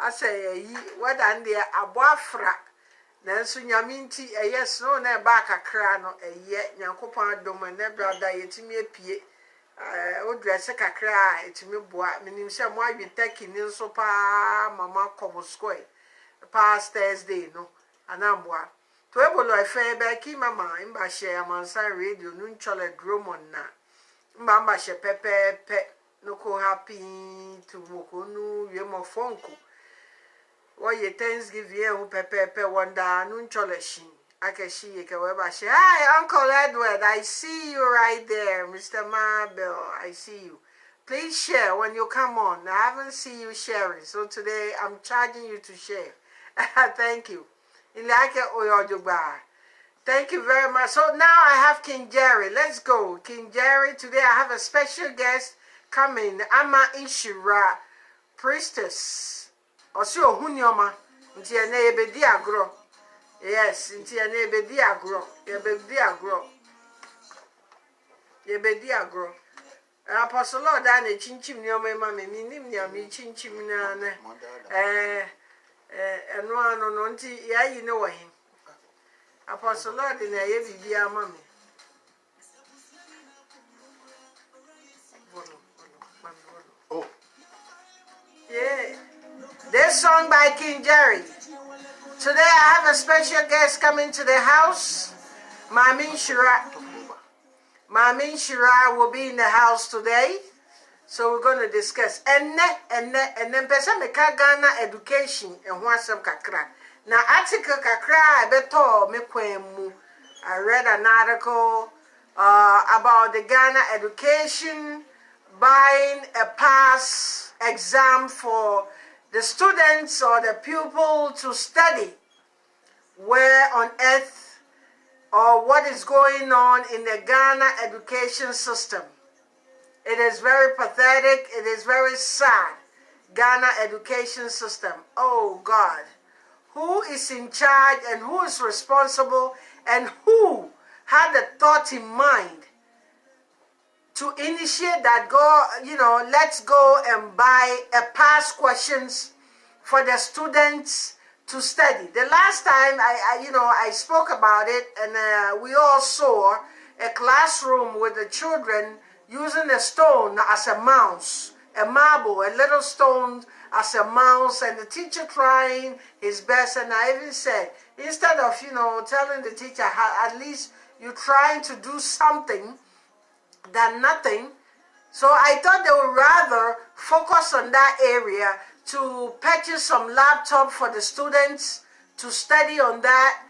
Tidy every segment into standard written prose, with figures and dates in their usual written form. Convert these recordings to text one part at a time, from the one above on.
I say what and the aboafra nanso nyame nti yes no na ba kakra no nyankopon dom na brada yetimi apie o dress kakra etimi boa menim se mo awi taki ni so pa mama kobo square past Thursday no anamboa to ebolo efe be Keymama imba share amansan radio no nchole dromon na mba she pepe no ko happy to mokonu yemo fonko what ye Thanksgiving who pepe wonder nun choleshi akeshi ye keweba she hi Uncle Edward, I see you right there, Mr. Marbell, I see you. Please share when you come on. I haven't seen you sharing, so today I'm charging you to share. Thank you. Thank you very much. So now I have King Jerry. Let's go. King Jerry, today I have a special guest coming. Ama Ishira, priestess. Osio hunyoma nti ene ebedi agro. Yes, nti ene ebedi agro. Ebedi agro. Apostle Lord na chinchim nyoma ma me nim nyama chinchim na ne. Eno ano no nti yayi ne wahin. Apostle Lord na ye bibia ma me. Oh. Yeah. This song by King Jerry. Today I have a special guest coming to the house. Mamin Shira will be in the house today. So we're going to discuss. And then person meka Ghana education and wasam kakra. Now article kakra beto me kwemu. I read an article about the Ghana education buying a pass exam for the students or the pupil to study where on earth or what is going on in the Ghana education system. It is very pathetic. It is very sad. Ghana education system. Oh God. Who is in charge and who is responsible and who had the thought in mind to initiate that let's go and buy a past questions for the students to study. The last time I spoke about it, and we all saw a classroom with the children using a stone as a mouse, a marble, a little stone as a mouse, and the teacher trying his best. And I even said, instead of telling the teacher at least you're trying to do something than nothing. So I thought they would rather focus on that area to purchase some laptop for the students to study on that,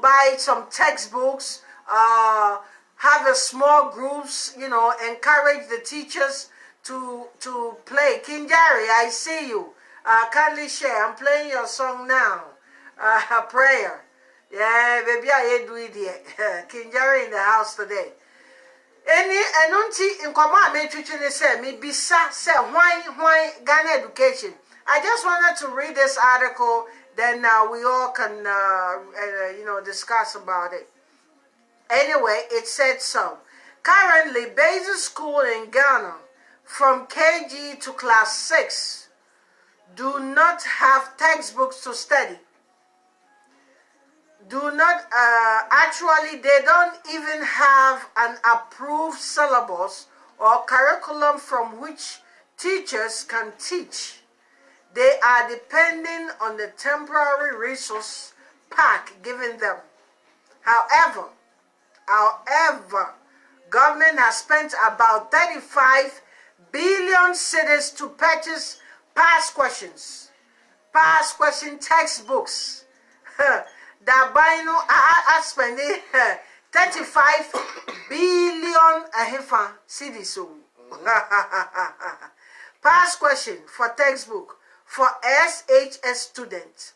buy some textbooks, have a small groups, encourage the teachers to play. King Jerry, I see you. Kindly share. I'm playing your song now. A prayer. Yeah, baby, I do it here. King Jerry in the house today. Enunti nkoma me twitwene say me bisa say why Ghana education. I just wanted to read this article, then we all can discuss about it. Anyway, it said so. Currently, basic school in Ghana from KG to class 6 do not have textbooks to study. They don't even have an approved syllabus or curriculum from which teachers can teach. They are depending on the temporary resource pack given them. However, government has spent about 35 billion cedis to purchase past question textbooks. That by now I spending 35 billion cedis. Past question for textbook for SHS students.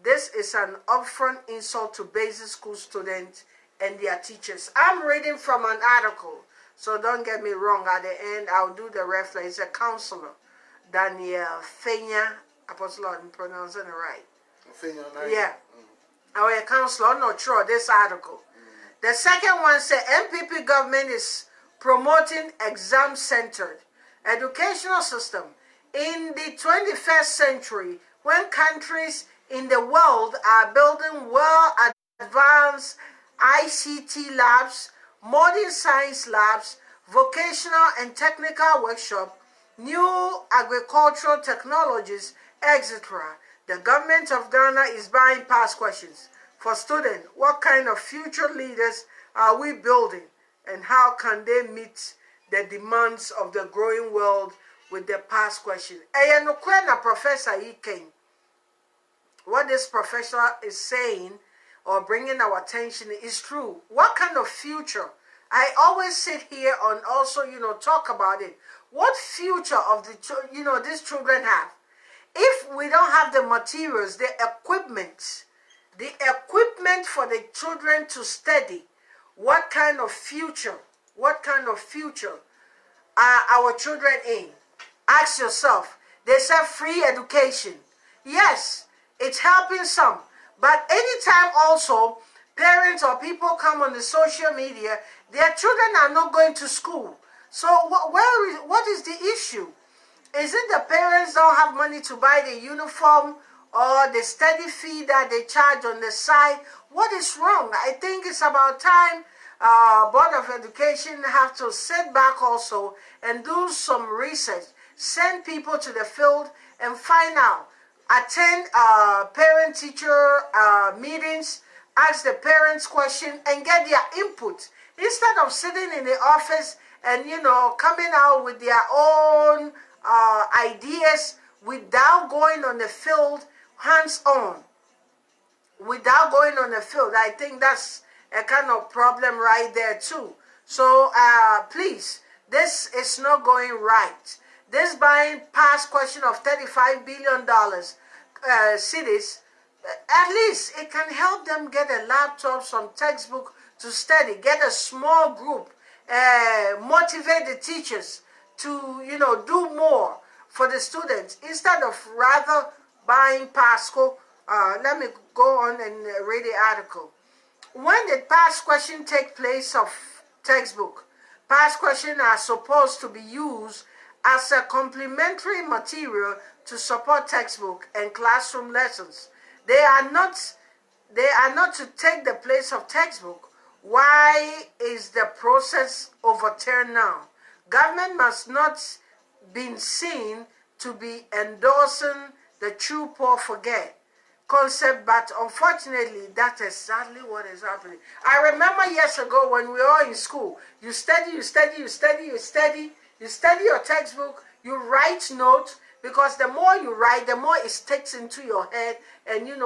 This is an upfront insult to basic school students and their teachers. I'm reading from an article, so don't get me wrong. At the end, I'll do the reference. It's a counselor, Daniel Fenya, Apostle, I'm pronouncing it right. Fenya, yeah. Our counselor, I'm not sure this article. The second one said MPP government is promoting exam-centered educational system in the 21st century. when countries in the world are building well-advanced ICT labs, modern science labs, vocational and technical workshops, new agricultural technologies, etc. The government of Ghana is buying past questions. For students, what kind of future leaders are we building, and how can they meet the demands of the growing world with the past question? Professor Ike, what this professor is saying or bringing our attention is true. What kind of future? I always sit here and also, talk about it. What future of these children have? If we don't have the materials, the equipment for the children to study, what kind of future are our children in? Ask yourself. They say free education. Yes, it's helping some. But anytime also, parents or people come on the social media, their children are not going to school. So what is the issue? Is it the parents don't have money to buy the uniform or the study fee that they charge on the side? What is wrong? I think it's about time Board of Education have to sit back also and do some research. Send people to the field and find out. Attend parent-teacher meetings, ask the parents questions and get their input. Instead of sitting in the office and, coming out with their own ideas without going on the field hands-on. Without going on the field, I think that's a kind of problem right there too. So please, this is not going right. This buying past question of $35 billion cities, at least it can help them get a laptop, some textbook to study, get a small group, motivate the teachers to, do more for the students instead of rather buying past. Let me go on and read the article. When did past question take place of textbook? Past questions are supposed to be used as a complementary material to support textbook and classroom lessons. They are not to take the place of textbook. Why is the process overturned now? Government must not be seen to be endorsing the true poor forget concept, but unfortunately, that's exactly what is happening. I remember years ago when we were all in school, you study your textbook, you write notes, because the more you write, the more it sticks into your head, and you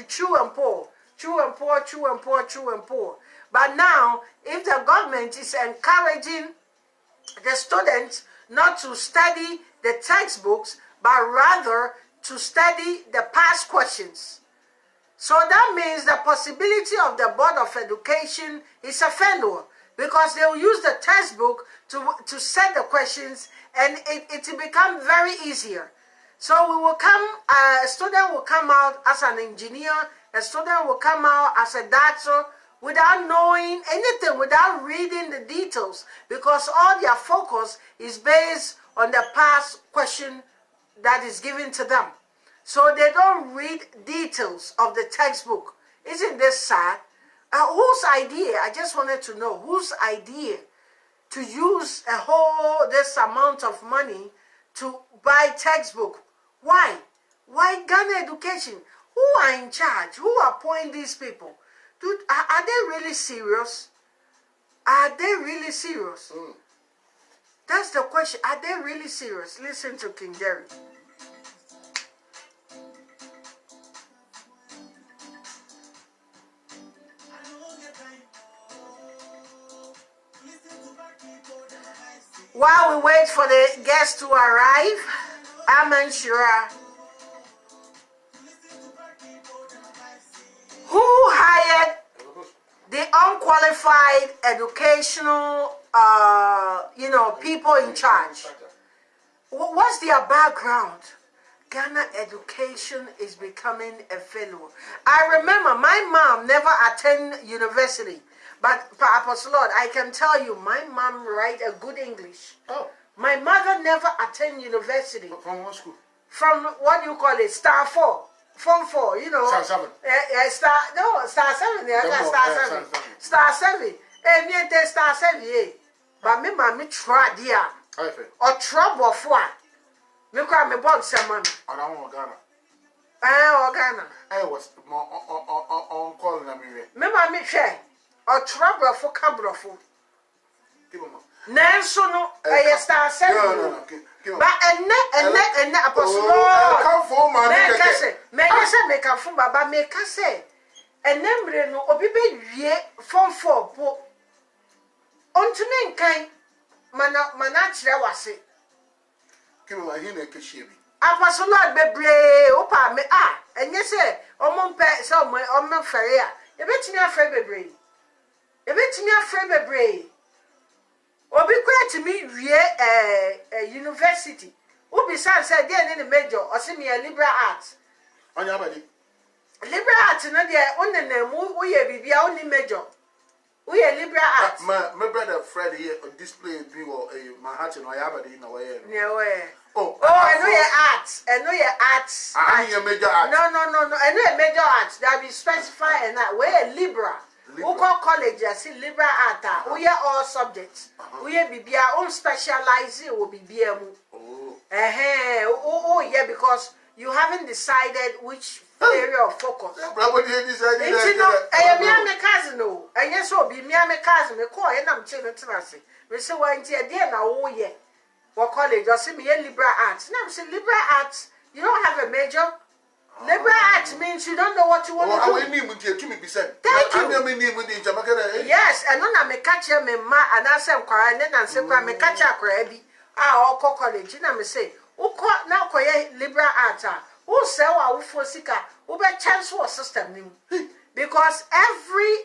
chew and pour. But now, if the government is encouraging the students not to study the textbooks, but rather to study the past questions. So that means the possibility of the Board of Education is a failure, because they will use the textbook to set the questions, and it will become very easier. So a student will come out as an engineer, a student will come out as a doctor without knowing anything, without reading the details, because all their focus is based on the past question that is given to them. So they don't read details of the textbook. Isn't this sad? Whose idea? I just wanted to know whose idea to use this amount of money to buy textbook. Why? Why Ghana Education? Who are in charge? Who appoint these people? Dude, are they really serious? Are they really serious? That's the question. Are they really serious? Listen to King Jerry. While we wait for the guests to arrive, I'm unsure who hired the unqualified educational, people in charge. What's their background? Ghana education is becoming a failure. I remember my mom never attended university. But, Apostle Lord, I can tell you, my mom write a good English. Oh. My mother never attended university. From what school? from what do you call it, star 4, form 4, you know. Star 7. Star 7, star 7. Star 7. Me star 7, but me try dia. Or trouble for. Me call me bond someone. I don't want Ghana. Ghana. I was on call na me. Me share. Or trouble for Cabrofo. Nanso no star 7. No. But and apostle Lord. Come for my me come from baba me ka say. Enemre no obi be wie form 4 po. Ontumi nkan mana kire wase. Keymama hine keshebi. Apostle Lord bebre opa me enye say omompe say omo fere a. Ebetimi afre bebre. Ebetimi afre bebre. Obi kwet me wie university. Obi san say dey in major or see me a liberal arts. Onya badi. Liberal arts no dey onenemu we ye bibia oni major. We are liberal arts. My brother Fred here display be Manhattan or Yabadi in a way. I know your arts. I know your arts. I know your major arts. No. I know a major arts that be specified and that we are liberal. We call college as liberal art. We are all subjects. We are be our own specializing will be BMU. Yeah, because you haven't decided which area of focus. I am my cousin, no. And yes, so be me and my cousin, me call and I'm chilling to me say, why ain't you there now? Oh, yeah. What college? I see me a liberal arts. Now, I'm saying liberal arts, you don't have a major. Liberal arts means you don't know what you want to do. Thank you. Yes, and then I may catch him in ma and I say, and then I say, I may catch a crabby. All college, and I may say, now liberal arts. Who sell our fosika? Who be chance for system new? Because every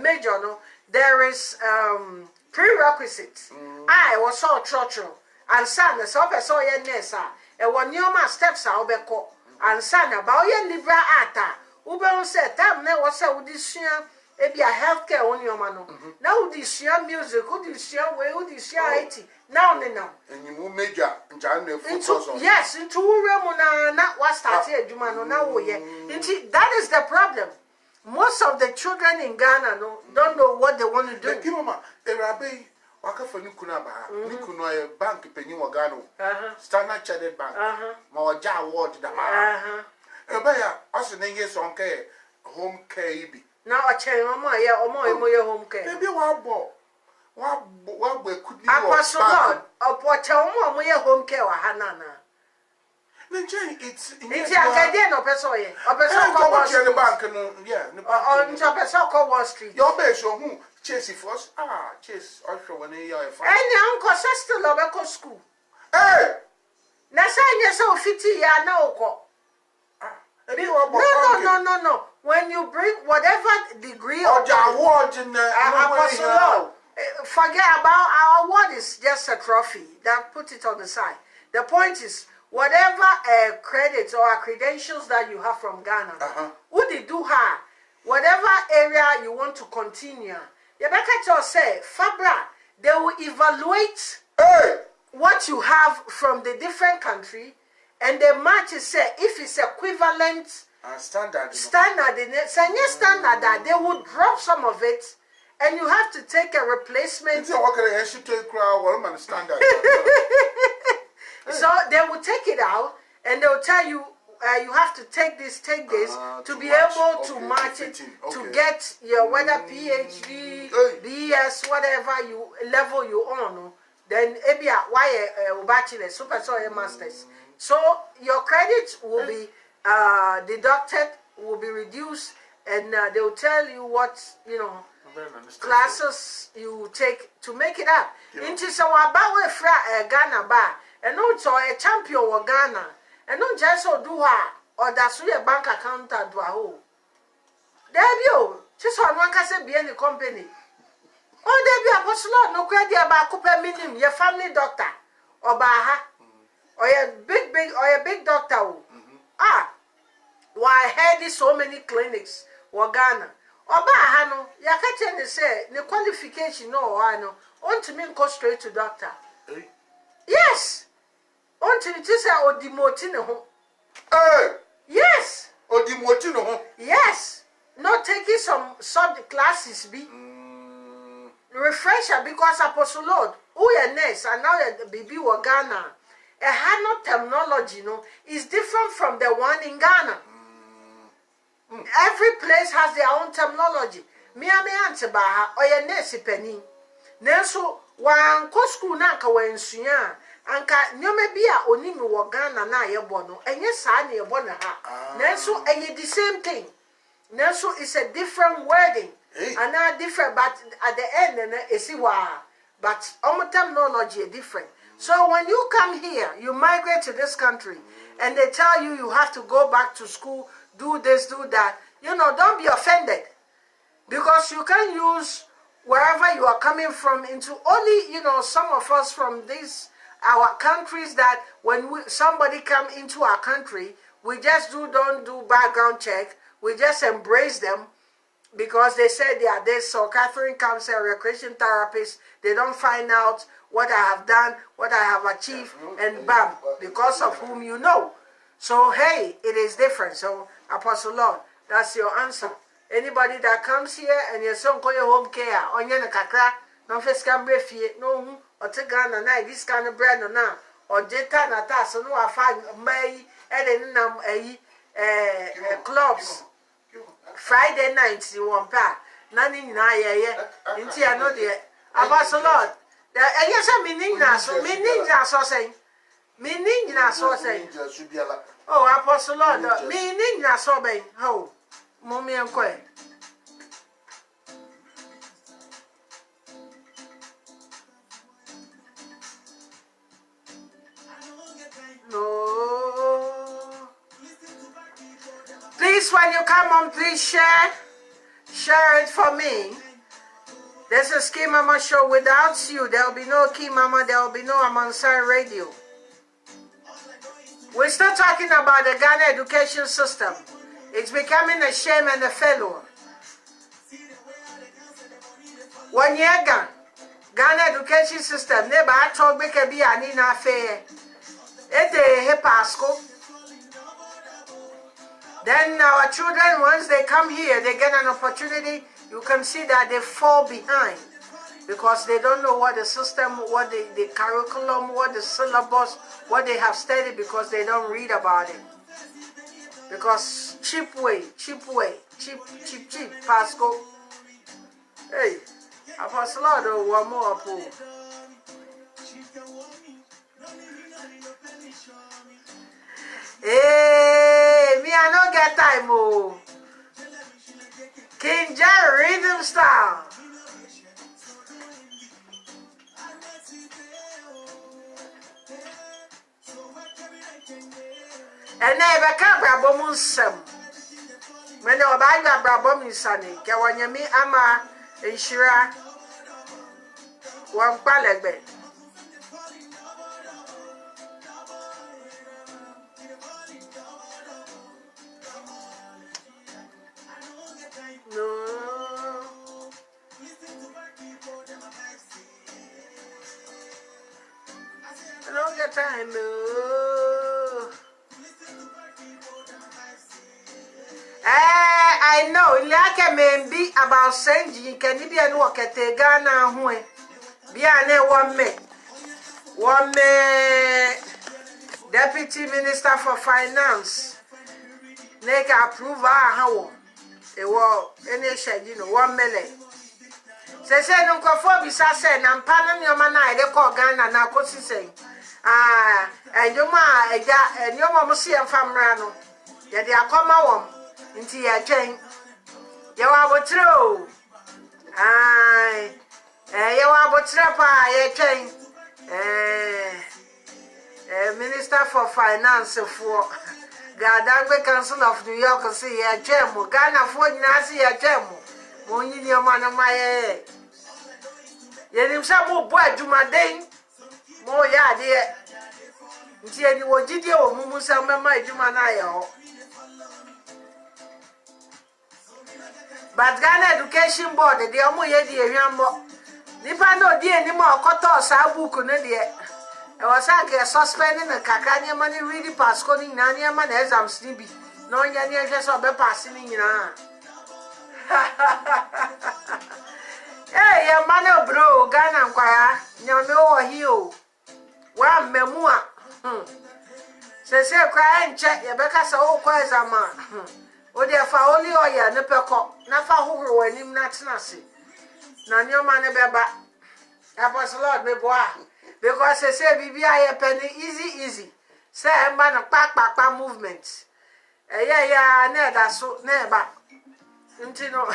major no there is prerequisites. I was so church and son so so ye nessa. And one new steps are obeko and son about ye liberal arta. Ube say time ne was a audition. It be a healthcare on your man. Now this year music, who this year way, who this year 80. Now. And you will major yes, into Ramona, not what started Jumano now. That is the problem. Most of the children in Ghana don't know what they want to do. Keymama, Erabe, Waka for Nikunaba, Nikuno Bank Penny Wagano, Standard Chartered Bank, Mawaja Ward, the Ebaya, also Nenges on care, home care. Now I change my yeah, or more home care. Maybe one ball. What could be Apostle Lord, or what more home care or Hanana? It's a Canadian or Pessoy, or Pessoy, the bank, yeah, on Pessoy Wall Street. Your base or who? Chase first. Chase, also when you are fine. And Uncle Sister Lobeco School. Hey! Nasanya so 50 year no. No. When you bring whatever degree or award in Apostle, forget about our award is just a trophy. That put it on the side. The point is whatever credits or credentials that you have from Ghana, would they do her? Whatever area you want to continue, you better say Fabra. They will evaluate what you have from the different country. And the match is say if it's equivalent standard in it, standard that they would drop some of it, and you have to take a replacement. So they will take it out, and they will tell you you have to take this to be able to match it to get your whether PhD, BS, whatever you level you on. Then maybe why bachelor, super soil masters. So your credit will be deducted, will be reduced, and they will tell you what classes you take to make it up. Into so about Ghana bar, and also a champion of Ghana, and not just so do her or that's a bank account and do a whole. There you just one can be any company. Oh, there be a apostle, no credit about Cooper Minim, your family doctor, or Baha. Or a big doctor. Why I had so many clinics or Ghana. Or Bahano, Yakatan say the qualification no I know. On to me go straight to doctor. Yes. Until it is a odimotino. Yes. Odimotino. Yes. Not taking some sub classes be refresher because Apostle Lord, who are nurse and now the baby wa Ghana. A hand terminology, is different from the one in Ghana. Every place has their own terminology. Me answer baha or your nurse penny. Nenso wan ko school na ka wansuya anka nyome bia onimi wo Ghana na yebo no enye saa na yebo na ha. Nenso enye the same thing. Nenso is a different wording. And now different, but at the end it's but our terminology is different. So when you come here, you migrate to this country, and they tell you you have to go back to school, do this, do that. Don't be offended, because you can use wherever you are coming from into only, some of us from our countries that when somebody come into our country, we just don't do background check. We just embrace them. Because they said they are this, so Catherine comes a recreation therapist. They don't find out what I have done, what I have achieved, and bam, because of whom you know. So hey, it is different. So Apostle Lord, that's your answer. Anybody that comes here and your son call your home care, onion kakra, no face can breathe, no, or take Ghana na this kind of bread or now, or jeta na ta, so no I find may and then clubs. Friday nights you want pa nani na ye nti I know the Apostle Lord the yes meaning na so say oh Apostle Lord meaning na so ben ho mommy enko no. Please, when you come on, please share it for me. This is Keymama Show. Without you, there will be no Keymama, there will be no Amansai Radio. We're still talking about the Ghana education system. It's becoming a shame and a failure. 1 year ago, Ghana education system, never I told me to be an affair. It's a hipasco. Then our children, once they come here, they get an opportunity. You can see that they fall behind because they don't know what the system, what the curriculum, what the syllabus, what they have studied because they don't read about it. Because cheap, Pasco. Hey, Apostle Lord, one more pool. Hey, me I don't get time, oh. King Jerry rhythm style. And never come brabo munsam. When you buy your brabo munsani, ke wanyami ama inshira one palegbe. Time, no. I know, like may be about saying can you be a walk at the Ghana way? Be a 1 May, Deputy Minister for Finance, make approve how it was any shade, 1 million. Say, no, Cophobis, I said, I'm panning your man, I call Ghana now, what's he saying? And your ma, and your mamma see a famrano. Yet they are come home into your chain. You are true. Aye, you are trapper, your chain. Minister for Finance for Gadangwe Council of New York, see a gem, Ghana for Nazi a gem. Money, your man of my head. Yet himself will boy to my day. More ya dear. Until you were Gidio, Mumusa, my Jumanayo. But Ghana Education Board, the Omo Yedi Yambo. Nipa no dear anymore, Koto Sabu Kunadia. I was like suspending a kakanya money really pass coding nanya man exams nibi. No yanya just be passing in Hey, ya man bro, Ghana kwaya, nyame o hiyo. Wa memua. Se cry and check ya beka sa o kwa exama. O de fa oli oya ne peko, na fa hohoro anim na tenase. Na nyoma ne beba. Apostle Lord me boa. Because they say BBI penny easy. Say man a pa movement. Yeah, ne that so never. Intino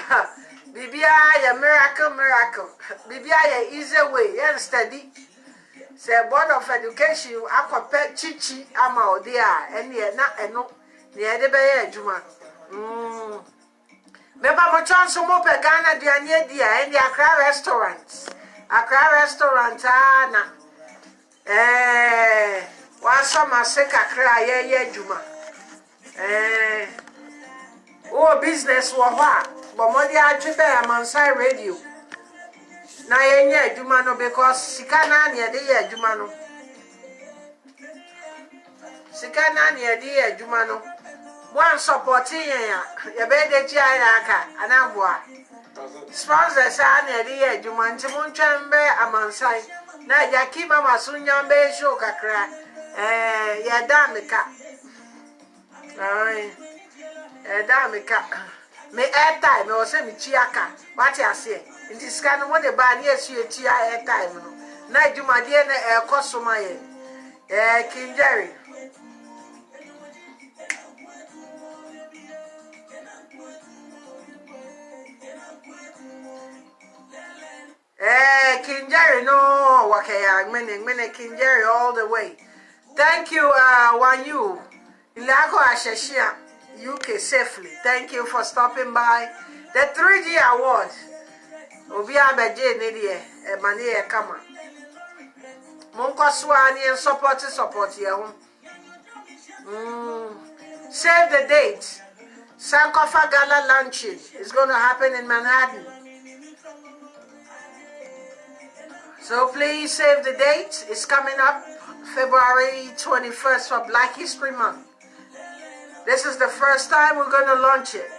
BBI a miracle. BBI easy way, and steady. Say Board of Education, aqua pet chichi ama odia, and ye na eno, near the bay juma. Meba mo chance mo pe Ghana dia and the Accra restaurants. Accra restaurant na. Wasa maseka kra ye juma. Oh business wo hwa. Bomodi adwebe Amansai radio. Na ye juma no because sikana na ye de juma no. Sikana na ye de juma no. One supporting ya. Ye be de ti aka anamboa. Sponsors are na ye juma ntimo ntwembe Amansai. Na ya Keymama Show kakra ya damika damika me airtime me wose me chiaka wati ase nti sika no mo de ba na esu eti airtime no na adwumade na ekosoma ye Kinjeri Kinjeri no wakaya mene Kinjeri all the way. Thank you Wanyu Ilako Asheshia UK safely. Thank you for stopping by. The 3G award. Obi abeje ne de e mane e kama. Monko swani and support ye ho. Save the date. Sankofa Gala launching is going to happen in Manhattan. So please save the date. It's coming up February 21st for Black History Month. This is the first time we're going to launch it.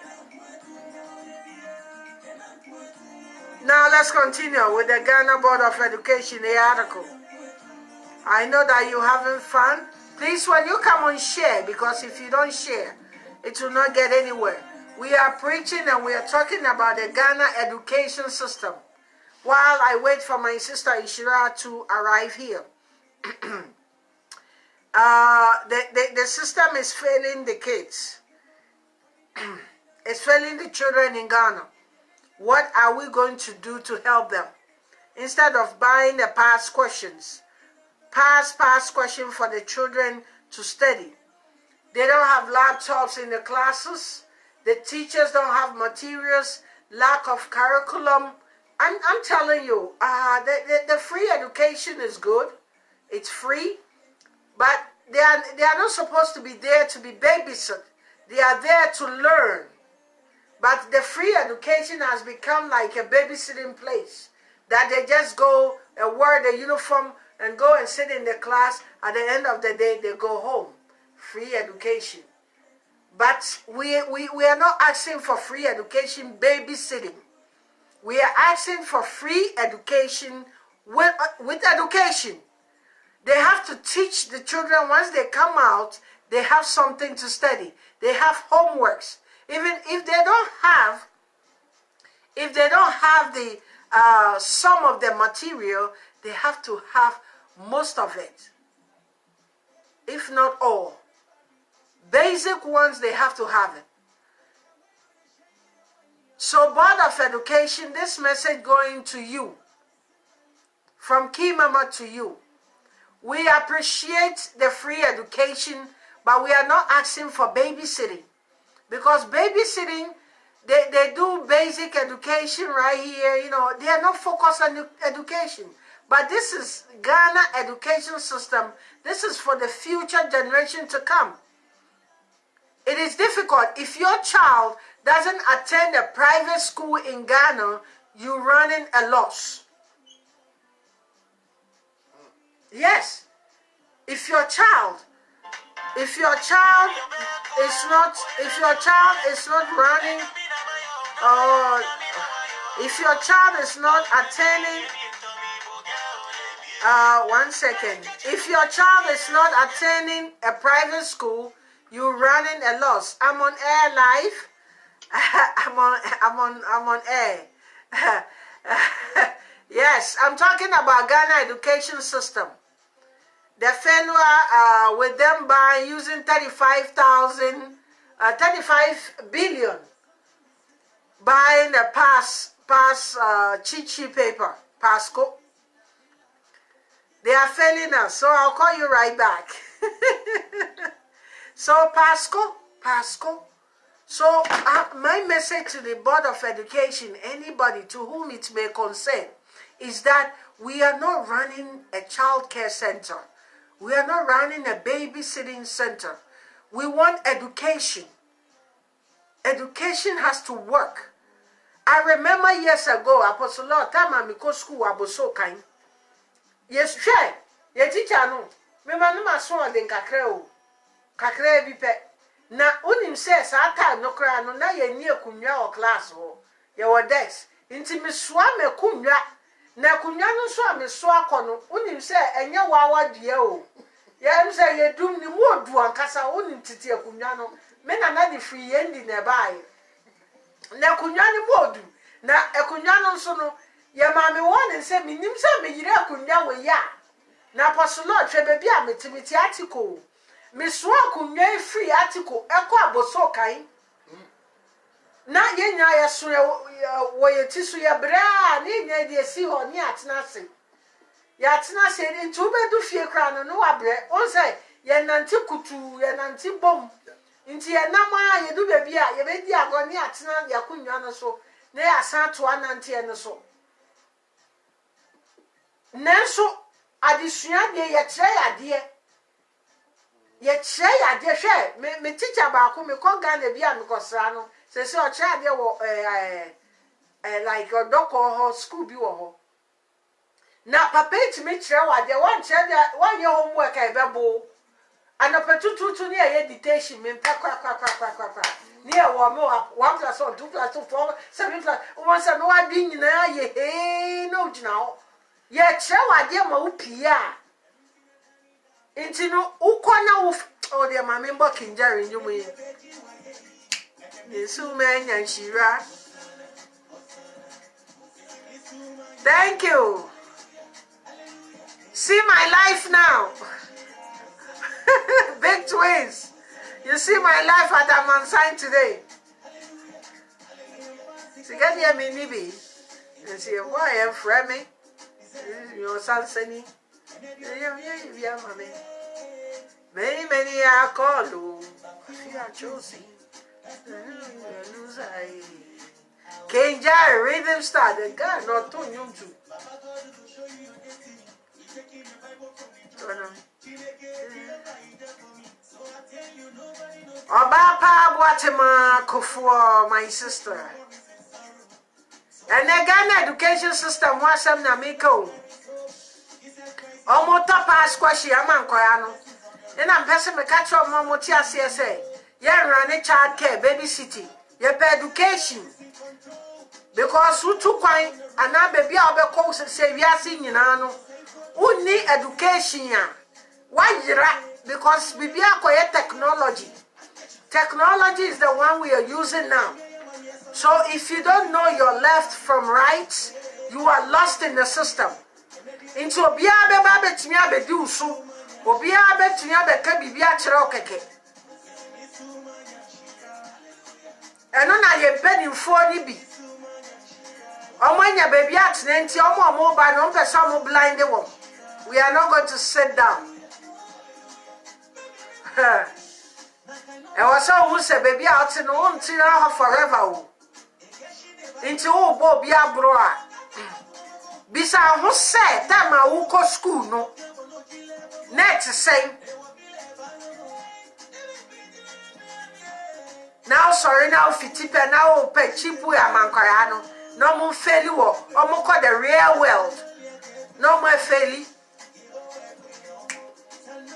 Now let's continue with the Ghana Board of Education, the article. I know that you're having fun. Please, when you come on, share, because if you don't share, it will not get anywhere. We are preaching and we are talking about the Ghana education system. While I wait for my sister Ishira to arrive here. The system is failing the kids. It's failing the children in Ghana. What are we going to do to help them? Instead of buying the past questions, past question for the children to study. They don't have laptops in the classes. The teachers don't have materials. Lack of curriculum. I'm telling you, the free education is good. It's free, but they are not supposed to be there to be babysit. They are there to learn. But the free education has become like a babysitting place that they just go and wear the uniform and go and sit in the class. At the end of the day, they go home. Free education. But we are not asking for free education babysitting. We are asking for free education with education. They have to teach the children once they come out, they have something to study. They have homeworks. Even if they don't have the some of the material, they have to have most of it. If not all. Basic ones, they have to have it. So, Board of Education, this message going to you, from Keymama to you. We appreciate the free education, but we are not asking for babysitting. Because babysitting, they do basic education right here, you know, they are not focused on education. But this is Ghana education system. This is for the future generation to come. It is difficult. If your child doesn't attend a private school in Ghana, you're running a loss. Yes. if your child is not running, or if your child is not attending, 1 second. If your child is not attending a private school, you're running a loss. I'm on air live. I'm on air. Yes, I'm talking about Ghana education system. The failure with them by using 35 billion buying a pass cheat paper, Pasco. They are failing us, so I'll call you right back. So Pasco. So my message to the Board of Education, anybody to whom it may concern, is that we are not running a child care center. We are not running a babysitting center. We want education. Education has to work. I remember years ago, Apostle Lord, time I go school, I was so kind. Yes, sure. Your teacher no. Me manuma so den kakra o. Kakra bi pe. Na unim say sa time no kra no na ye ni akunwa o class ho. Ye wo desk. Nti me soa me kunwa. Na kunwa no so a me so akono. Unim say enye wawa dua o. Ye em say ye dum ni mu odu ankasa unim titi akunwa no. Me na di free yendi na bae. Na kunwa ni mu odu. Na akunwa no so no ya mami won say minim say me yire akunwa we ya. Na Apostle Lord hwe bebi a metimiti article. Me so akunwa free article ekọ aboso kan. Na ye nya ya so wo ye tisu ye bra ni nya de si ho ni atena se. Ya atena se nti ubedu fie kra no wa bre. On say ye nanti kutu ye nanti bom. Nti ye nama ye du bebi a ye bedi ago ni atena ya kunwa no so. Na ya san to ananti ye no so. Nanso adisua de ye kire ade hwe me teacher ba ko me kon Ghana bia me kosra no se o kire ade wo like odoko ho school bi wo ho na papa iti me kire wa de wan kire de wan ye homework e bebo anapetututu ni ye dictation me kwa ni e wo me 1 + 1 2 + 2 4 7 + o say no wa di nyina ye no gina ho ye kire wa de ma upia inti no ukona o de ma member kinjari nyumu ye yesu menya nshira. Thank you. See my life now. Big twins. You see my life at Amansign today. See, get here, me nibi. You see, why I'm framing. Your son, Sunny. Yeah, mommy. Many are called. You are choosing. Kenja rhythm star. The guy not too young to. Obapa Guatemala Kufua, my sister. And the Ghana education system was some Namiko. Omo topa squashy aman koyano. Then I'm passing me catch up Momotia CSA. Yeah, run a child care, baby city. Your education. Because who took wine and now baby I'll be close and say we are seeing you know. Who need education? Why you because we are technology. Technology is the one we are using now. So if you don't know your left from right, you are lost in the system. Into Biabe Babet Miabe do so, or Biabe Tiabe Kabibia Cherokeke. And on I am penny for Nibi. Oh, when your baby at Nancy, or more by no person blind the one. We are not going to sit down. And was so who said baby out in on forever. Into all Bobia Broa. Bisa who said that my Uko school no. Next same. Now sorry now fitipe now pe chipu ya mankoyano. No more failure or more the real world. No more failure.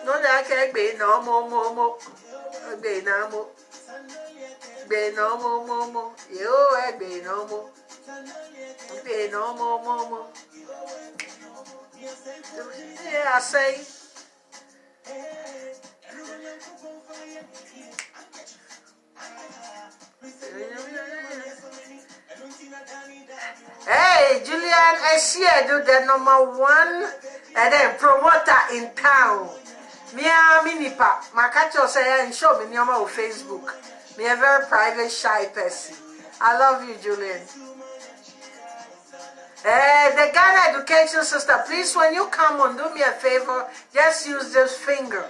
No, that can't be no more. Be no more. Be no more. You be no more. Be no more. Yeah, I say. Hey, Julian, I see I do the #1 and then promoter in town. Mia Minipa, my catcher say and show me on Facebook. Me a very private, shy person. I love you, Julian. The Ghana education system, please, when you come on, do me a favor, just use this finger.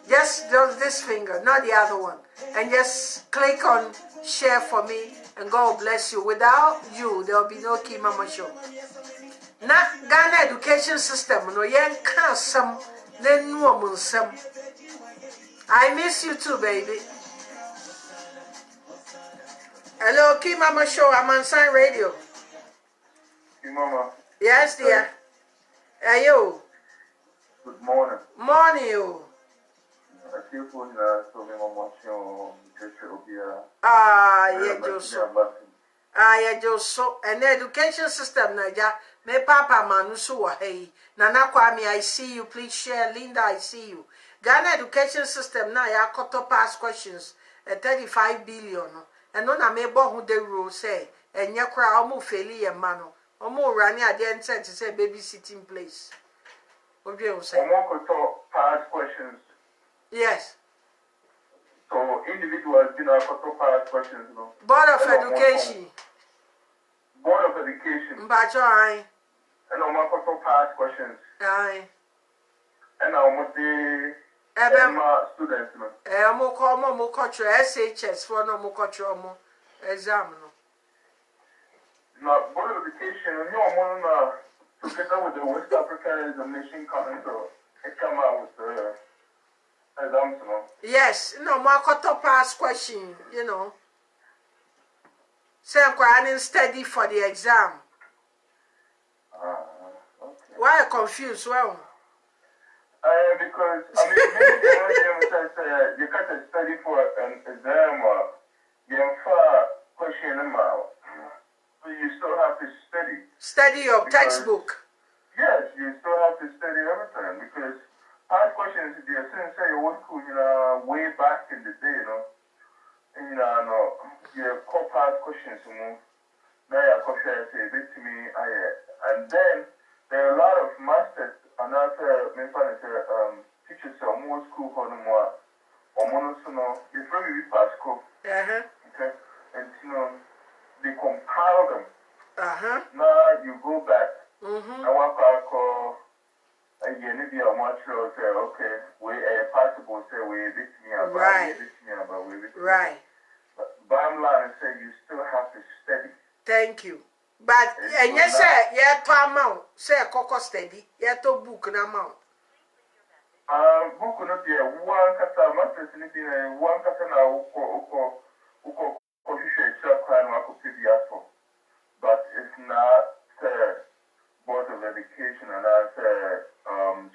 Just this finger, not the other one. And just click on share for me, and God bless you. Without you, there will be no Keymama Show. Na Ghana education system, no yen can't some, then no some. I miss you too, baby. Hello, Keymama Show, I'm on Sign Radio. Keymama. Yes, dear. Hey, you. Good morning. Morning, you. Yeah, just so an education system, Naja. Me papa manusu wa hey. Nana Kwame, I see you. Please share. Linda, I see you. Ghana education system na ya koto pass questions. 35 billion. And no na me bo who the rule say. And ya kra omu feli ye mano. Omu rani at the end to say babysitting place. What do you say? Omu koto pass questions. Yes. So individuals do not pass questions, no? Board of Education. Board of Education. Mbacho aye. And I'm pass questions. Aye. And I'm the students, no? Mo culture SHS for no mo culture mo exam no. Now, Board of Education, you know, together with the West African Examination Council, it come out with the exams, no? Yes, no, more cut pass question, you know. Say I'm study for the exam. Okay. Why confused? Well, because I mean, maybe you can't study for an exam. You have question about. So you still have to study. Study your textbook. Yes, you still have to study everything because hard questions, the essence say what could way back in the day, you know. And no, your core hard questions, you know. Now your question say this to me, and then there are a lot of masters and also teachers are more school for them or monosono. You probably pass school. Okay, and you know they compile them. Now you go back. I want to call. Again, if you are much lower, say, okay, we are possible, say, we this me about, right. Right. But bottom line, say, you still have to study. Thank you. But, and yes, sir, yeah, to amount, say, coco study, yeah, to book an amount. Book not be one kata, masters in it, one kata now, but it's not, Board of Education and I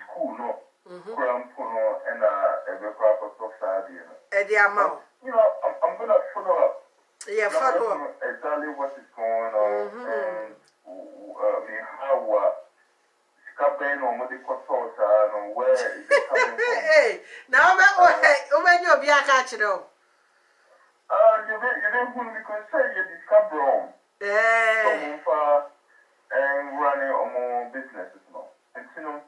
school, no, and every proper society. The amount. You know, I'm going to follow up. Yeah, follow up. Exactly what is going on and how Scabin or Modicotosa and where is it coming from? Hey, now when you'll be a catch it all. You didn't because say you discover wrong. Yeah. And running on more businesses now. And you know,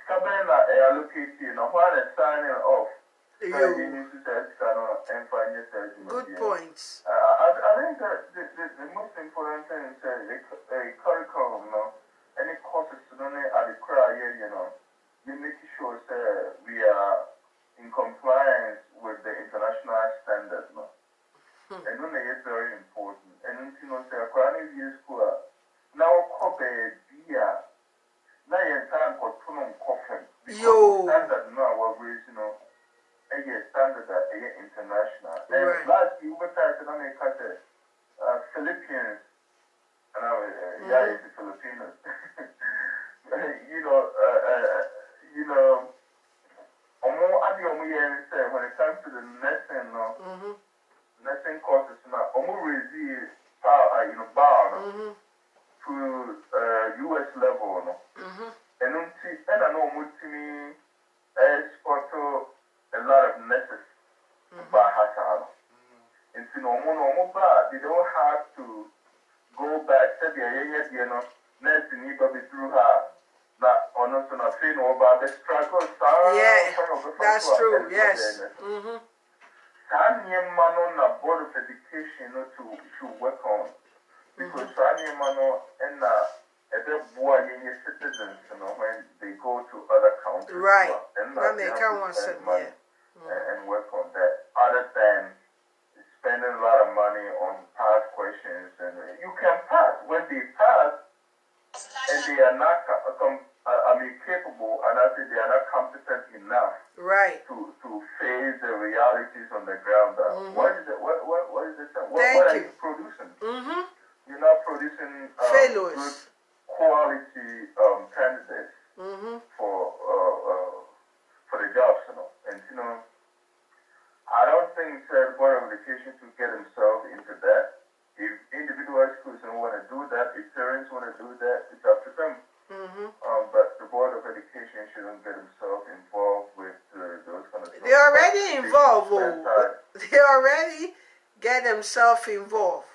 Scabena allocated now while they're signing off. Good points. I think that the most important thing is a curriculum, you know, any courses to know at the cry, you know, you make sure that we are in compliance with the international standards, no. And when they is very important. And you know, say, Kwani view school. Now, Kobe, dear. Now, you're time for Tunum Coffin. Yo. Standard, no, what we, you know, a standard that a international. And right. last year, we started to make Philippines. And I was, yeah, it's the Filipinos. You know, training courses now. Almost power, bar to US level, no. And I know multi export a lot of nurses. And they don't have to go back. Said nurse need to be through her. That honest and I say no about the struggle. Yeah, that's true. Yes. Mano board of education to work on because Mano and a boy citizens, when they go to other countries. Right. And they can't spend money and work on that. Other than spending a lot of money on past questions, and you can pass when they pass, and they are not capable, and I say they are not competent enough. Right. To face the realities on the ground. What is it? What is it? What are you producing? You're not producing good quality candidates for the jobs, And I don't think the Board of Education should get themselves into that. If individual schools don't want to do that, if parents want to do that, it's up to them. But the Board of Education shouldn't get themselves involved with those kind of things. They're already involved. They already get themselves involved.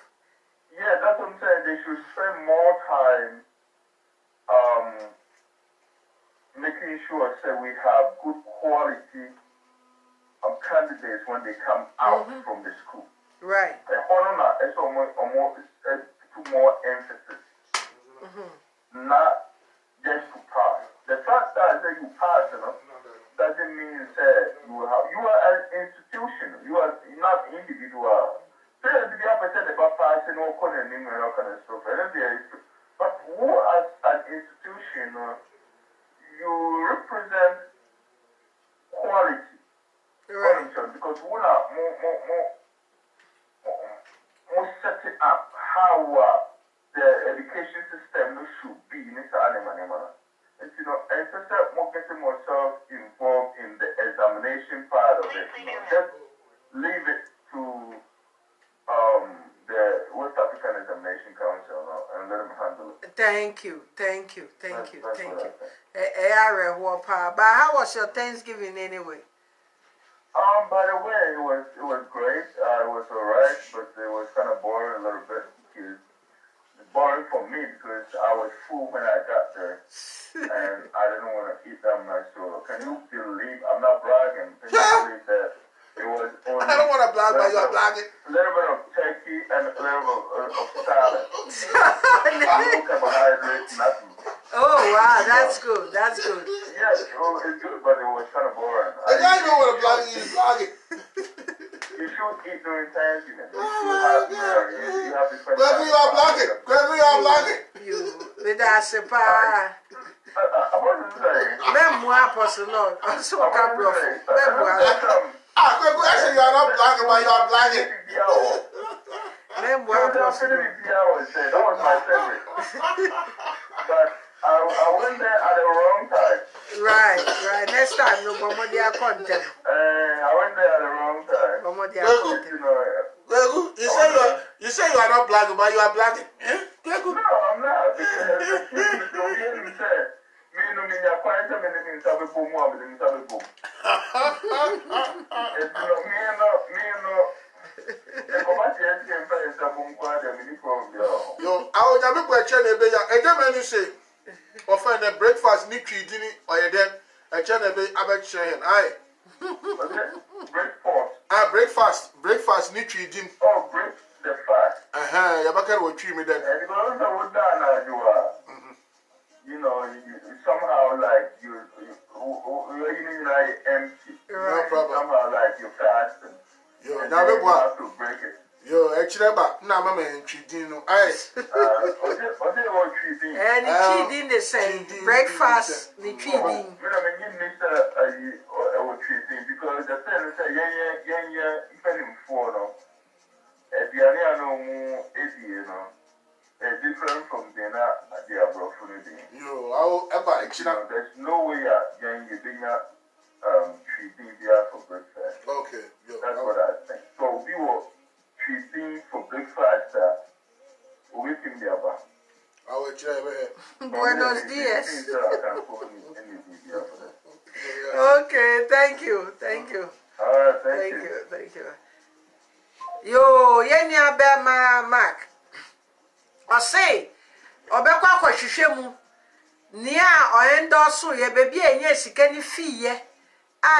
Yeah, that's what I'm saying. They should spend more time making sure that we have good quality candidates when they come out from the school. Right. It's put more emphasis. Not just to pass. The fact that you pass, doesn't mean that you are an institution. You are not individual. So the opposite about passing or calling and all kind of stuff. But who as an institution, you represent quality. Right. Because we are more setting up how the education system should be in this animal. And and more getting myself involved in the examination part of it. Just leave it to the West African Examination Council and let them handle it. Thank you. But how was your Thanksgiving anyway? By the way, it was great. It was alright, but it was kind of boring a little bit. It's boring for me because I was full when I got there, and I didn't want to eat that much. So can you believe? I'm not bragging. Can you believe that it was only? I don't want to brag, but you're bragging. A little bit of turkey and a little bit of salad. No carbohydrates, nothing. Oh wow, that's good. That's good. Yes, it's good, but it was kind of boring. The guy know what a blogging is. Blogging. You should eat during Thanksgiving. You have to spend Gregory, you are blogging. Gregory, you are blogging. You with that sepa. I wasn't saying. Memoir personal. Also a couple of memoir. Gregory, actually you are not blogging, but you are blogging. Memoir personal. That was my favorite. But I went there at the wrong time. Right. Next time, no more dear content. I went there at the wrong time. No more dear content. Gregory, you say you are not blogging, but you are blogging. Gregory? No, I'm not. Because he said, Yo, I will never question a gentleman say, offend a breakfast, Nicky Dini, or a den, a gentleman, I bet Shahan. Breakfast, Nicky Din. Oh, break the fast. Your bucket will treat me then. And you know what you are. You know, you somehow like you're empty. No problem. Somehow like you're fasting. Yo, and now you have to break it. Yo, actually, now I'm treating you. And treating the same breakfast, the treating. Because the thing is, different from the Yo, I'll ever actually. There's no way you're treating there for breakfast. Okay, yo, that's what I think. So we will treating for breakfast. Waiting there, but I will try. Buenos dias. Okay, thank you. Thank you. Thank you. Yo, yenya be ma Mark. I say, obekwa kwahwehwe mu. Nia oyendo ye baby enye sika ni fee ye.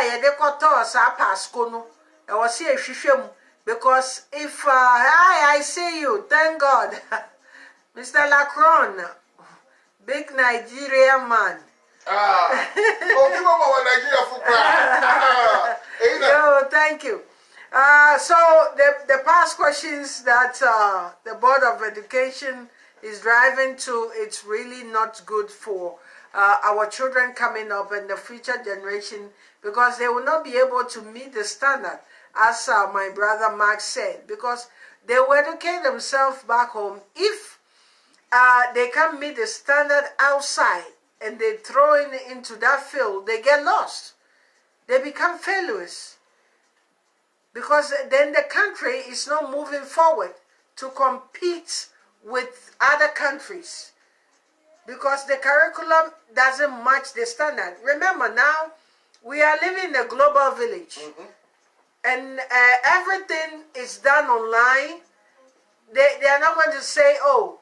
Ye de koto sa pasco no. E wo se ehwehwe mu because if I see you, thank God. Mr. Lacron, big Nigerian man. Yo, thank you. So the past questions that the Board of Education is driving to, it's really not good for our children coming up and the future generation, because they will not be able to meet the standard, as my brother Mark said, because they will educate themselves back home. If they can't meet the standard outside and they throw into that field, they get lost. They become failures. Because then the country is not moving forward to compete with other countries. Because the curriculum doesn't match the standard. Remember now, we are living in a global village. And everything is done online. They are not going to say, oh,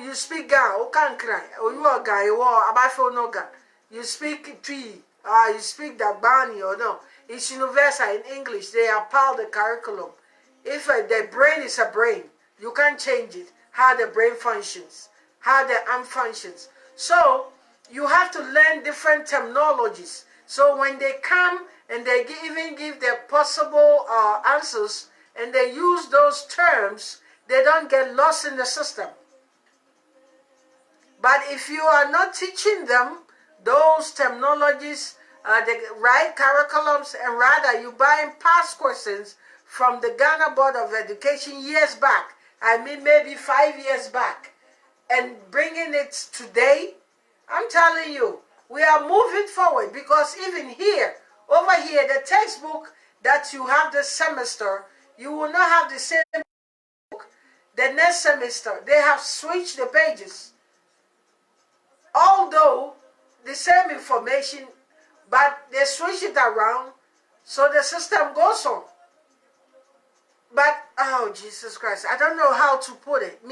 you speak Ga, oh, can't cry. Oh, you are Ga, you are Abafo no Ga. You speak Twi, you speak Dagbani or no. It's universal in English. They apply the curriculum. If the brain is a brain, you can't change it. How the brain functions, how the arm functions. So you have to learn different terminologies. So when they come and they even give their possible answers and they use those terms, they don't get lost in the system. But if you are not teaching them those terminologies, the right curriculums, and rather you buying past questions from the Ghana Board of Education years back, I mean maybe 5 years back, and bringing it today, I'm telling you, we are moving forward, because even here, over here, the textbook that you have this semester, you will not have the same book the next semester. They have switched the pages. Although the same information, but they switch it around so the system goes on. But, oh, Jesus Christ, I don't know how to put it. I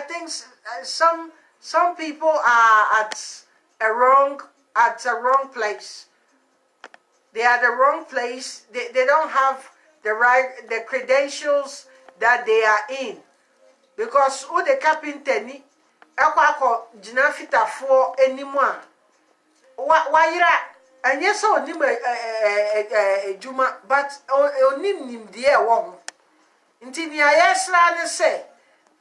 think some people are at a wrong place. They are the wrong place. They don't have the credentials that they are in. Because who the carpenter ni akwa jina fitafo anymore. Wayira anya so onim ejuma, but onim nimdie wo ho. Nti ni ayesra ne se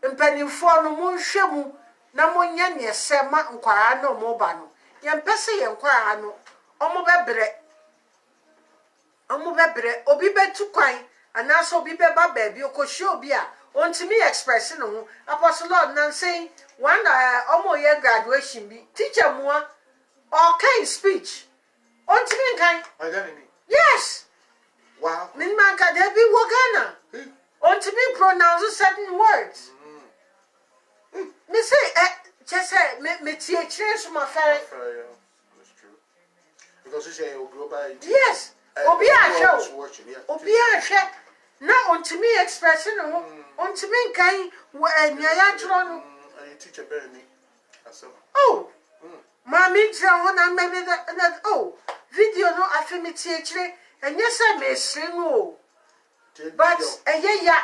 mpanimfo no monhwe mu na monnya ne sema nkwara no mo ba no. Yempese ye nkwara no omo bebre obi betu kwan anaso obi beba baabi okohwe obi a ontimi express no Apostle Lord nan say one omo ye graduation bi teacher mua or kind speech ontimi kan yes wow min man ka dey bi wo Ghana ontimi pronounce certain words me say just say me tie kire so ma fere that's true because you say you grow by yes obi a show obi a hwe na ontimi express no ontimi kan nyaya tro no teacher Bernie oh mami tro ho na maybe that oh video no afimiti ekire enye say me sre no but eyeya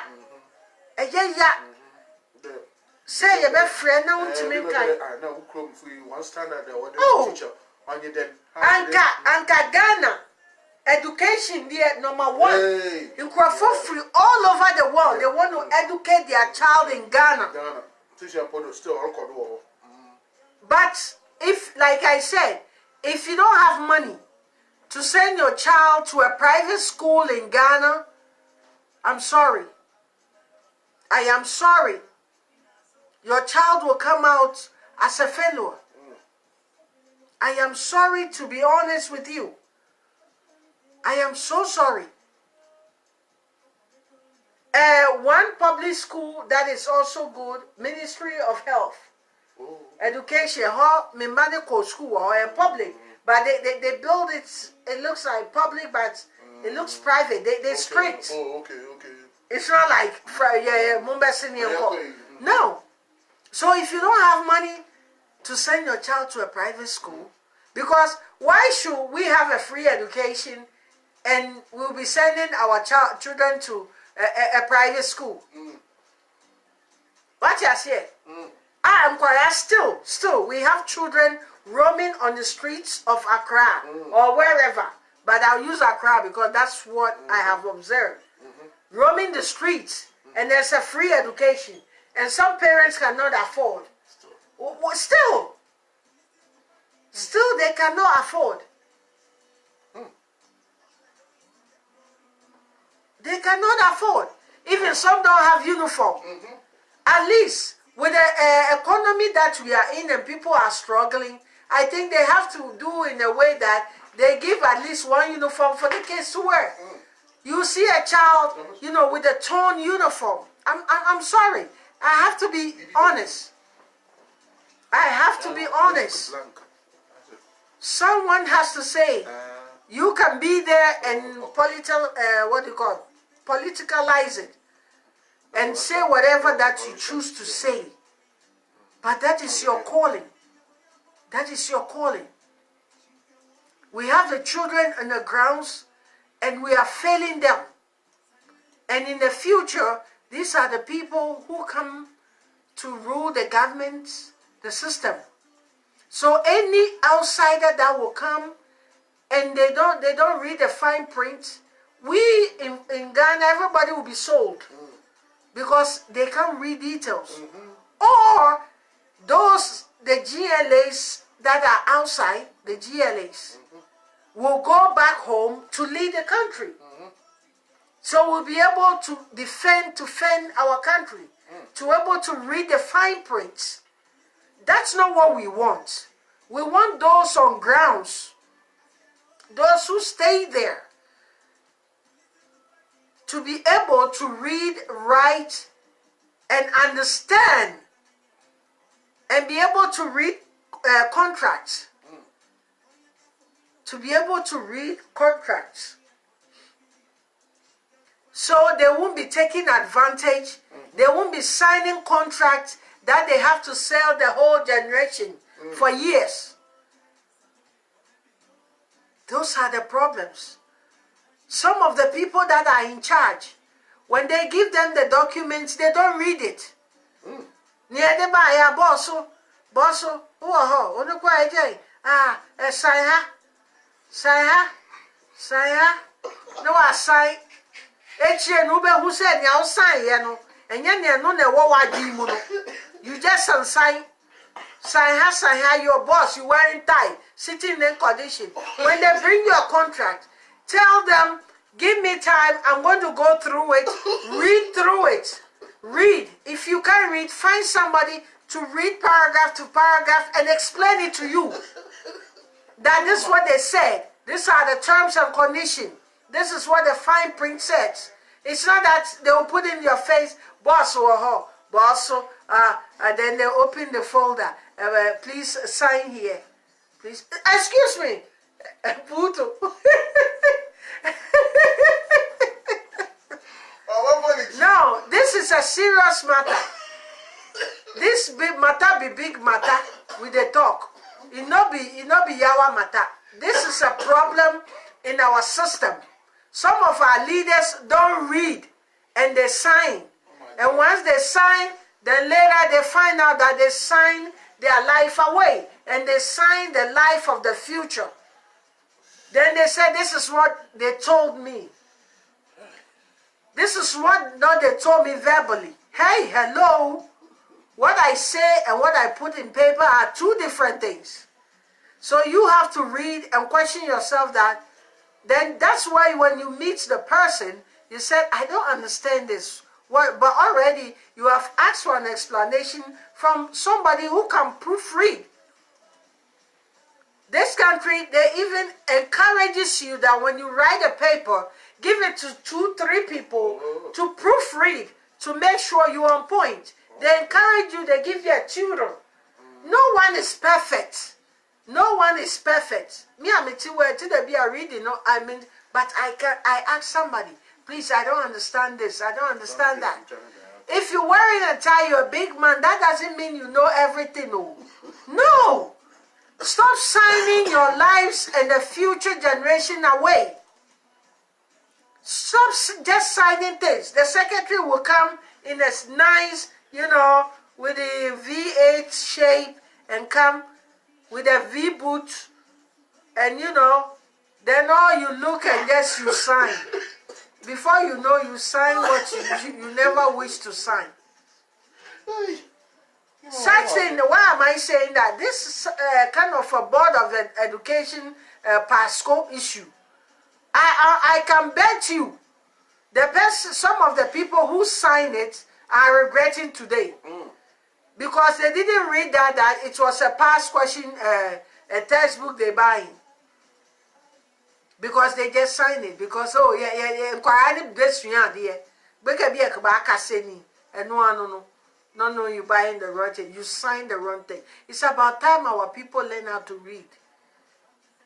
say you be friend na ontimi kan na who come for you one standard that what teacher on you then anka Ghana education there number 1 in free all over the world. They want to educate their child in Ghana. But if, like I said, if you don't have money to send your child to a private school in Ghana, I'm sorry. I am sorry. Your child will come out as a failure. I am sorry to be honest with you. I am so sorry. One public school that is also good, Ministry of Health, Education, medical school or a public, but they build it. It looks like public, but it looks private. They strict. Oh, okay. It's not like no. So if you don't have money to send your child to a private school, because why should we have a free education and we'll be sending our children to a private school? What you say? I am quite still we have children roaming on the streets of Accra or wherever, but I'll use Accra because that's what I have observed. Roaming the streets, and there's a free education, and some parents cannot afford. Still they cannot afford. They cannot afford. Even some don't have uniform. At least with the economy that we are in and people are struggling, I think they have to do in a way that they give at least one uniform for the kids to wear. You see a child, with a torn uniform. I'm sorry. I have to be honest. I have to be honest. Someone has to say, you can be there and politicalize it and say whatever that you choose to say. But that is your calling. That is your calling. We have the children on the grounds and we are failing them. And in the future, these are the people who come to rule the government, the system. So any outsider that will come and they don't read the fine print, we in Ghana, everybody will be sold because they can't read details. Or the GLAs that are outside, the GLAs, will go back home to lead the country. So we'll be able to defend our country, to be able to read the fine print. That's not what we want. We want those on grounds, those who stay there, to be able to read, write, and understand, and be able to read contracts. To be able to read contracts. So they won't be taking advantage. They won't be signing contracts that they have to sell the whole generation for years. Those are the problems. Some of the people that are in charge, when they give them the documents, they don't read it. No, I sign. You just sign. Sign your boss, you wearing tie, sitting in condition. When they bring your contract, tell them, give me time, I'm going to go through it, read through it. Read. If you can't read, find somebody to read paragraph to paragraph and explain it to you. That is what they said. These are the terms and conditions. This is what the fine print says. It's not that they will put in your face, boss or her, boss, and then they open the folder. Please sign here. Please. Excuse me. Puto. No, this is a serious matter. This big matter be big matter with the talk. It not be yawa matter. This is a problem in our system. Some of our leaders don't read and they sign. And once they sign, then later they find out that they sign their life away. And they sign the life of the future. Then they say, this is what they told me. This is what they told me verbally. Hey, hello. What I say and what I put in paper are two different things. So you have to read and question yourself that. Then that's why when you meet the person, you said, I don't understand this. But already you have asked for an explanation from somebody who can proofread. This country, they even encourages you that when you write a paper, give it to 2-3 people to proofread, to make sure you're on point. They encourage you, they give you a tutor. No one is perfect. No one is perfect. Me, I'm a teacher, to be a reading, no, I mean, but I ask somebody, please, I don't understand this, I don't understand that. If you're wearing a tie, you're a big man, that doesn't mean you know everything. No. No. Stop signing your lives and the future generation away. Stop just signing things. The secretary will come in a nice, you know, with a V8 shape and come with a V boot, and you know, then all you look and just you sign. Before you know, you sign what you never wish to sign. Such thing, why am I saying that? This is kind of a board of education PASCO issue. I can bet you some of the people who signed it are regretting today. Because they didn't read that it was a past question, a textbook they buying. Because they just signed it. Because, oh, yeah, no, you buying the wrong thing. You signed the wrong thing. It's about time our people learn how to read.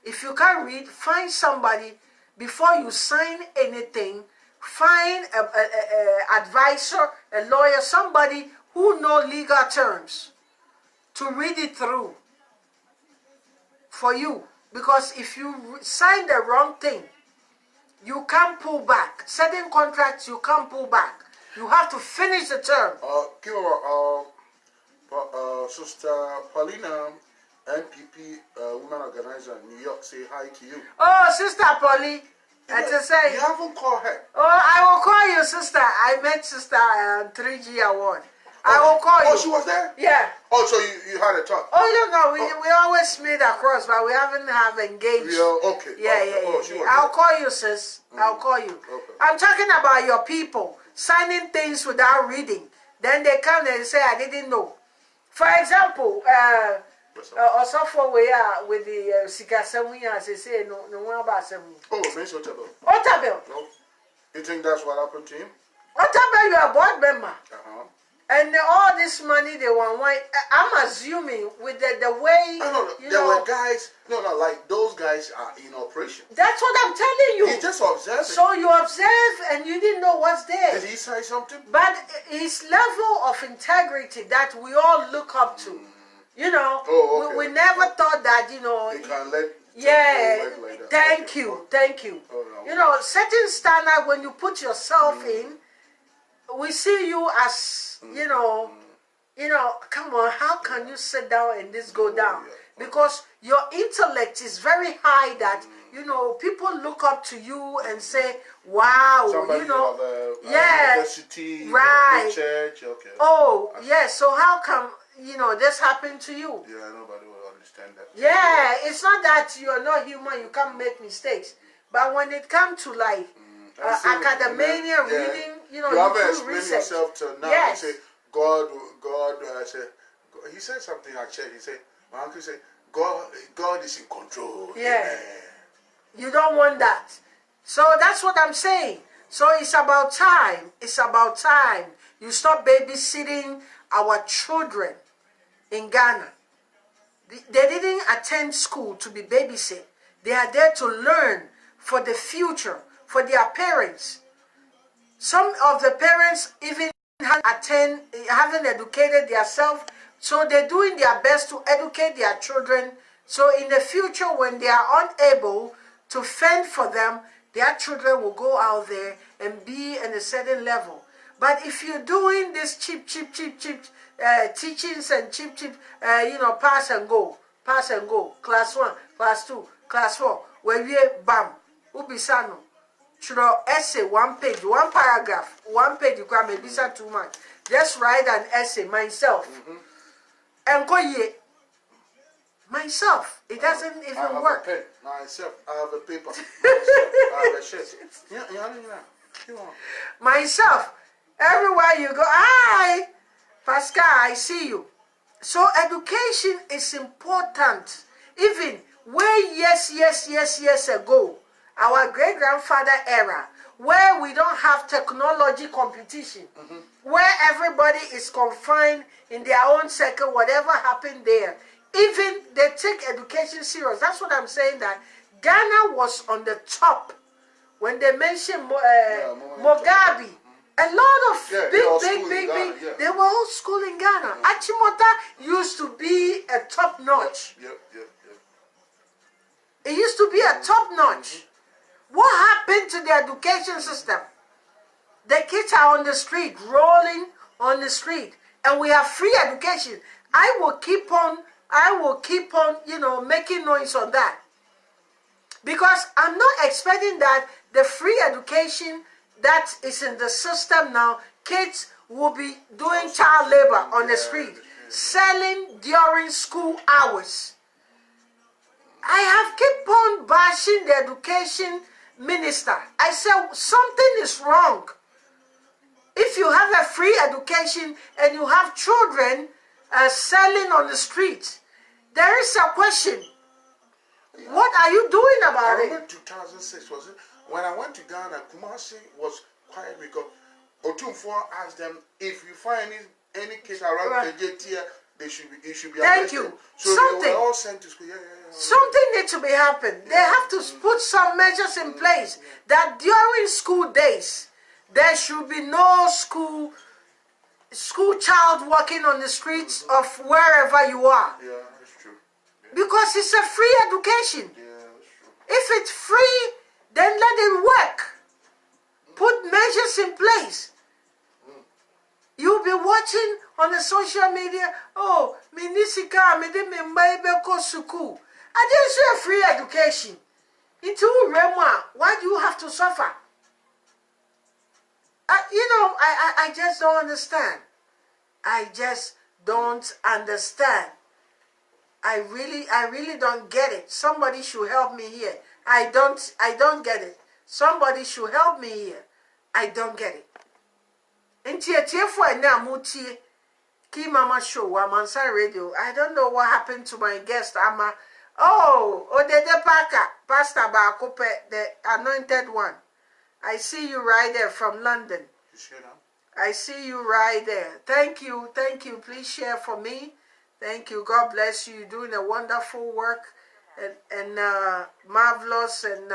If you can't read, find somebody before you sign anything. Find an advisor, a lawyer, somebody who know legal terms to read it through for you. Because if you sign the wrong thing, you can't pull back. Certain contracts you can't pull back. You have to finish the term. Sister Paulina, NPP woman organizer in New York, say hi to you. Oh, Sister Polly. To say, you haven't called her. Oh, I will call you, sister. I met Sister 3G Award. I will call you. Oh, she was there? Yeah. Oh, so you had a talk? Oh, no, we always meet across, but we haven't engaged. Yeah, okay. Yeah. I'll call you, sis. I'll call you. Okay. I'm talking about your people signing things without reading. Then they come and say, I didn't know. For example, also for we are with the Sikasamuya, they say, no one about Samu. Oh, Miss Otabel. Otabel. No. You think that's what happened to him? Otabel, you're a board member. And all this money they want, I'm assuming with the way there were guys, like those guys are in operation. That's what I'm telling you. He just observed. So you observe and you didn't know what's there. Did he say something? But his level of integrity that we all look up to, we never thought that, He can let. Thank you. Oh, no. Certain standard when you put yourself in. We see you as, come on, how can you sit down and this go down? Because your intellect is very high that, people look up to you and say, wow, somebody university, right. Church, okay. Oh, yes, so how come, this happened to you? Yeah, nobody will understand that. Yeah, it's not that you're not human, you can't make mistakes. But when it comes to like, academia, reading, you haven't do research. Yourself to now. Yes. You say, God, he said something at church. He said, my uncle said, God is in control. Yeah. Amen. You don't want that. So that's what I'm saying. So it's about time. It's about time you stop babysitting our children in Ghana. They didn't attend school to be babysit. They are there to learn for the future, for their parents. Some of the parents even haven't educated themselves, so they're doing their best to educate their children. So in the future, when they are unable to fend for them, their children will go out there and be in a certain level. But if you're doing this cheap teachings and cheap, pass and go, class 1, class 2, class 4, where we bam, ubisano. Should essay 1 page, 1 paragraph, 1 page, you can maybe say too much. Just write an essay myself. And go ye. Myself. It doesn't even work. A pen. Myself. I have a paper. Myself. I have a shirt. Myself. Everywhere you go. Hi, Pascal, I see you. So education is important. Even where years ago, our great-grandfather era, where we don't have technology competition, where everybody is confined in their own circle, whatever happened there, even they take education serious. That's what I'm saying, that Ghana was on the top when they mentioned Mugabe. A lot of big, they were all school in Ghana. Achimota used to be a top notch. It used to be a top notch. What happened to the education system? The kids are on the street, rolling on the street, and we have free education. I will keep on, making noise on that. Because I'm not expecting that the free education that is in the system now, kids will be doing child labor on the street, selling during school hours. I have kept on bashing the education minister. I said something is wrong. If you have a free education and you have children selling on the street, there is a question. What are you doing about it? I remember 2006, was it? When I went to Ghana, Kumasi was quiet because Otumfuo asked them, if you find any case around Kejetia, it should be Thank arrested. you. So they were all sent to school. Something needs to be happened. They have to put some measures in place that during school days, there should be no school child walking on the streets of wherever you are. Yeah, that's true. Because it's a free education. Yeah, that's true. If it's free, then let it work. Put measures in place. You'll be watching on the social media, oh, minisika, me de me mbaebe ko suku. I didn't say a free education. Into Remwa, why do you have to suffer? I just don't understand. I just don't understand. I really don't get it. Somebody should help me here. I don't get it. Somebody should help me here. I don't get it. Keymama Show, Amansa Radio. I don't know what happened to my guest, Ama. Oh, Odede Parker, Pastor Bakope, the anointed one. I see you right there from London. I see you right there. Thank you. Please share for me. Thank you. God bless you. You're doing a wonderful work and marvelous, and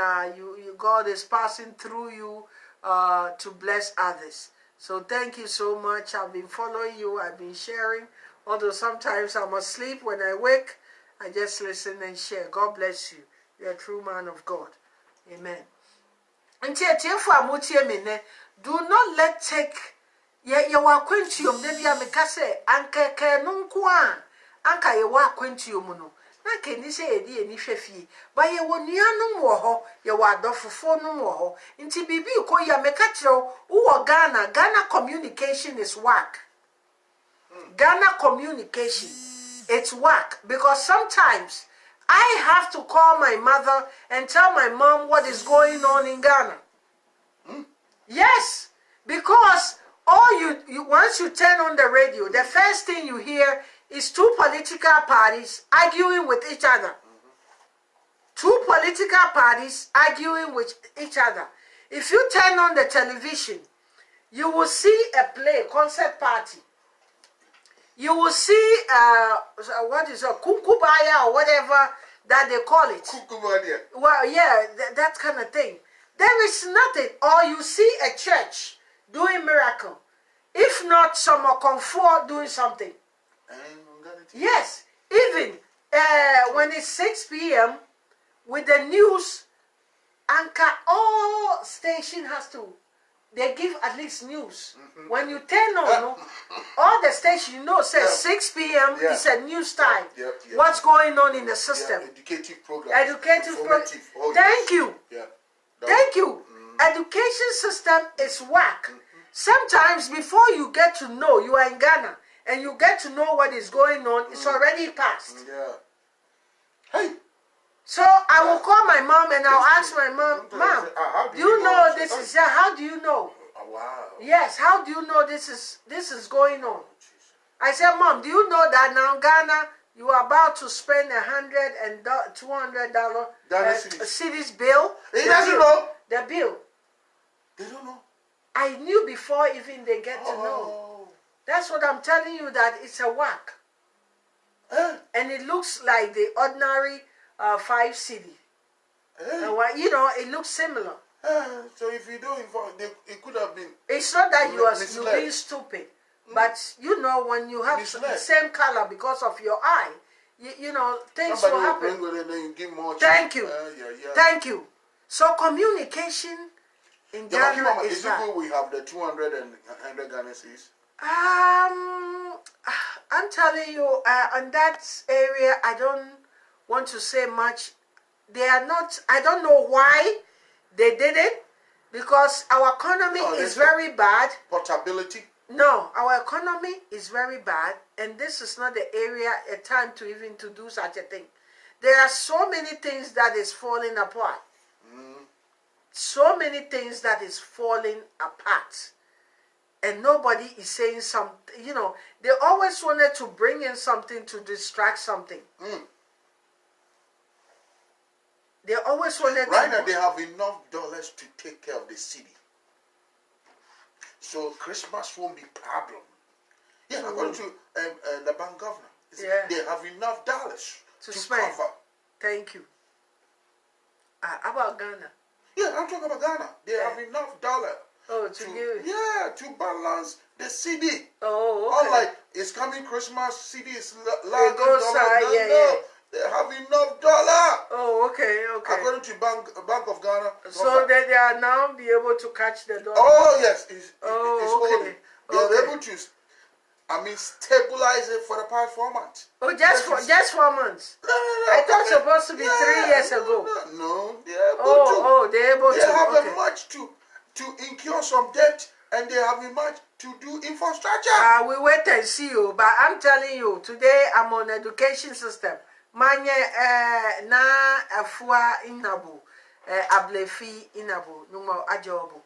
God is passing through you to bless others. So thank you so much. I've been following you. I've been sharing. Although sometimes I'm asleep. When I wake, I just listen and share. God bless you. You're a true man of God. Amen. Do not let take your quintium. Then you make us say, Anka Nunkwa, Anka your quintium. Na keni se edi eni hwefi ba ye wonuanum wo ho ye wadofofo num wo ho nti bibi ko ya meka kire wo Ghana communication is whack. Ghana communication, it's whack, because sometimes I have to call my mother and tell my mom what is going on in Ghana. Yes, because once you turn on the radio, the first thing you hear is two political parties arguing with each other. Two political parties arguing with each other. If you turn on the television, you will see a play, concert party. You will see, what is it, Kukubaya or whatever that they call it. Kukubaya. Well, yeah, that kind of thing. There is nothing. Or you see a church doing miracle. If not, some comfort doing something. Yes, even when it's 6 p.m. with the news, anchor, all station has to, they give at least news. When you turn on, all the station, says 6 p.m. is a news time. What's going on in the system? Educative program. Educative program. Thank you. Thank you. Education system is whack. Sometimes before you get to know, you are in Ghana, and you get to know what is going on, it's already past. Hey. So I will call my mom and I'll ask my mom, Mom, do you know this is here? How do you know? Wow. Yes, how do you know this is going on? I said, Mom, do you know that now Ghana, you are about to spend $100 and $200 cities bill. He doesn't know. The bill. They don't know. I knew before even they get to know. That's what I'm telling you, that it's a whack. And it looks like the ordinary 5 city. You know, it looks similar. So if you don't inform, it could have been. It's not that you're being stupid, but you know, when you have the same color because of your eye, you know, things will happen. With it and you give more. Thank you. Thank you. So communication in Ghana is that. Is it good we have the 200 and 100 Ghana cedis? I'm telling you, on that area, I don't want to say much. They are not. I don't know why they did it, because our economy is very bad. Portability? No, our economy is very bad, and this is not the area, a time to even to do such a thing. There are so many things that is falling apart. So many things that is falling apart. And nobody is saying something, you know, they always wanted to bring in something to distract something. They always wanted right now they have enough dollars to take care of the city. So Christmas won't be a problem. Yeah, according to the bank governor, they have enough dollars to spend. Cover. Thank you. How about Ghana? Yeah, I'm talking about Ghana. They have enough dollars. To balance the city. Unlike it's coming Christmas, city is large. They have enough dollar. Okay. According to Bank of Ghana. So they are now be able to catch the dollar. Oh yes, it's holding. They are able to, stabilize it for the past 4 months. Oh, just 4 months. No. I thought it was supposed to be 3 years ago. No, they're able to. They're able to. They have much to incur some debt, and they have much to do infrastructure. We wait and see you, but I'm telling you, today I'm on education system. Manye na afua inabu, ablefi inabu, numo ajobu.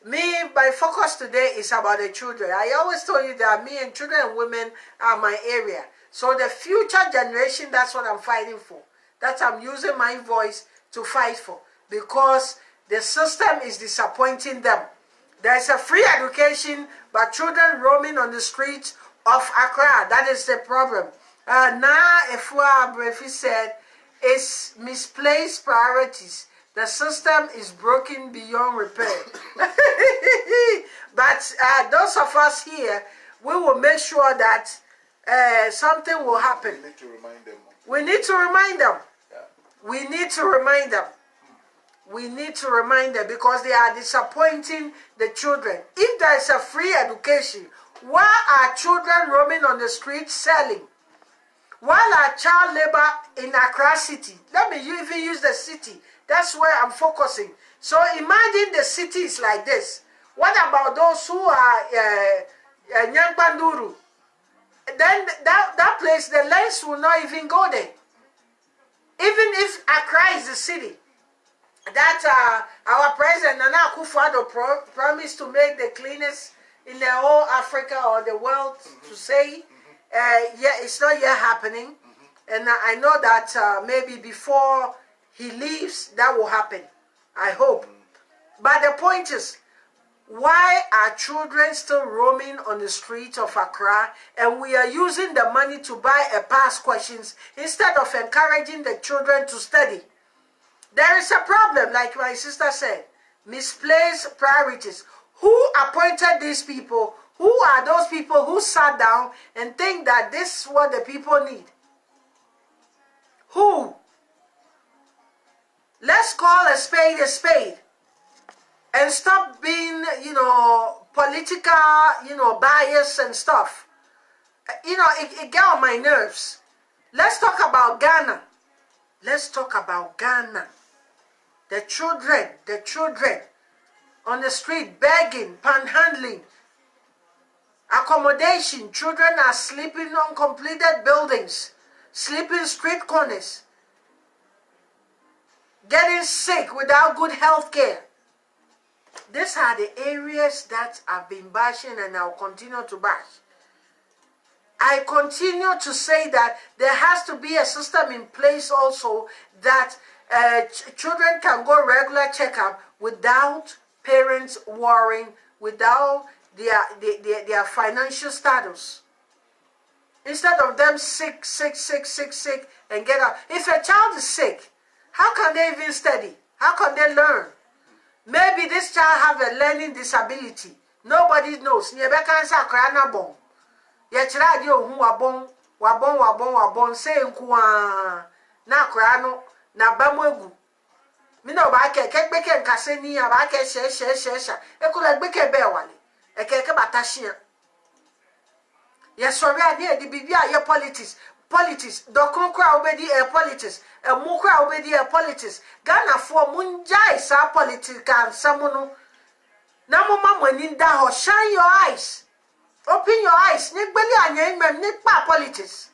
Me, my focus today is about the children. I always told you that me and children and women are my area. So the future generation, that's what I'm fighting for. That I'm using my voice to fight for, because the system is disappointing them. There's a free education, but children roaming on the streets of Accra. That is the problem. Now, Efua Abrefi said, it's misplaced priorities. The system is broken beyond repair. But those of us here, we will make sure that something will happen. We need to remind them. We need to remind them. Yeah. We need to remind them. We need to remind them, because they are disappointing the children. If there is a free education, why are children roaming on the streets selling? While our child labor in Accra City, let me even use the city. That's where I'm focusing. So imagine the city is like this. What about those who are Nyankpanduru? Then that place, the lens will not even go there. Even if Accra is the city, that our president Nana Akufo-Addo promised to make the cleanest in the whole Africa or the world, to say, it's not yet happening. And I know that maybe before he leaves, that will happen. I hope. But the point is, why are children still roaming on the streets of Accra, and we are using the money to buy a past questions instead of encouraging the children to study? There is a problem, like my sister said, misplaced priorities. Who appointed these people? Who are those people who sat down and think that this is what the people need? Who? Let's call a spade and stop being, political, bias and stuff. It got on my nerves. Let's talk about Ghana. Let's talk about Ghana. The children on the street begging, panhandling, accommodation. Children are sleeping on completed buildings, sleeping street corners, getting sick without good health care. These are the areas that I've been bashing, and I'll continue to bash. I continue to say that there has to be a system in place also that children can go regular checkup without parents worrying, without their financial status. Instead of them sick, and get out. If a child is sick, how can they even study? How can they learn? Maybe this child have a learning disability. Nobody knows. Yechira di ohun wabon say nkuwa na kra no na bamu egu mi na ba keke gbeke nkase ni aba ke she ekula gbeke be wale ekeke batashia yesori ani edi bibia ye politics dokun kra obedi politics emu kra obedi politics Ghana for munjai sa politics kan samuno na mama mani nda ho shine your eyes. Open your eyes. Politics.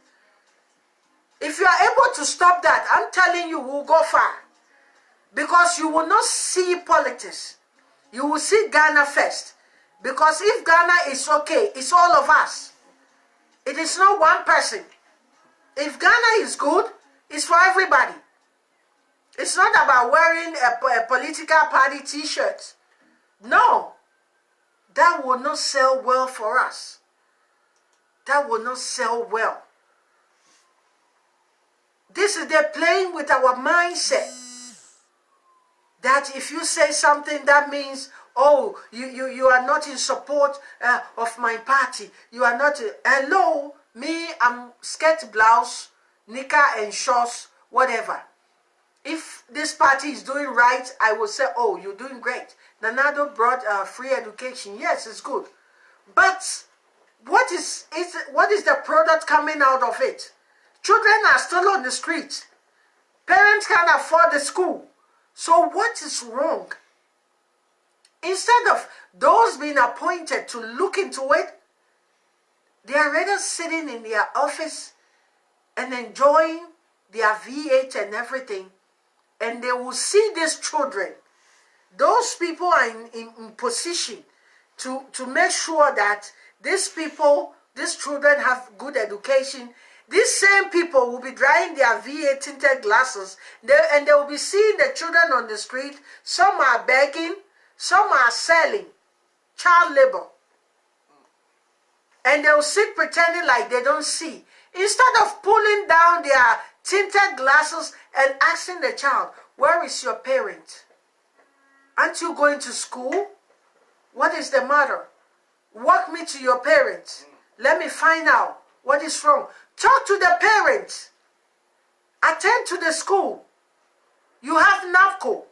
If you are able to stop that, I'm telling you, we'll go far. Because you will not see politics. You will see Ghana first. Because if Ghana is okay, it's all of us. It is not one person. If Ghana is good, it's for everybody. It's not about wearing a political party t-shirt. No. That will not sell well for us. That will not sell well. This is they're playing with our mindset. That if you say something, that means, oh, you are not in support of my party. You are not. Hello, me, I'm skirt blouse, knicker and shorts, whatever. If this party is doing right, I will say, oh, you're doing great. Nanado brought free education. Yes, it's good. But what is the product coming out of it? Children are still on the street. Parents can't afford the school. So what is wrong? Instead of those being appointed to look into it, they are rather sitting in their office and enjoying their V8 and everything. And they will see these children. Those people are in position to make sure that these children have good education. These same people will be drying their V8 tinted glasses. And they will be seeing the children on the street. Some are begging. Some are selling. Child labor. And they will sit pretending like they don't see. Instead of pulling down their tinted glasses and asking the child, where is your parent? Aren't you going to school? What is the matter? Walk me to your parents. Let me find out what is wrong. Talk to the parents. Attend to the school. You have NAFCO.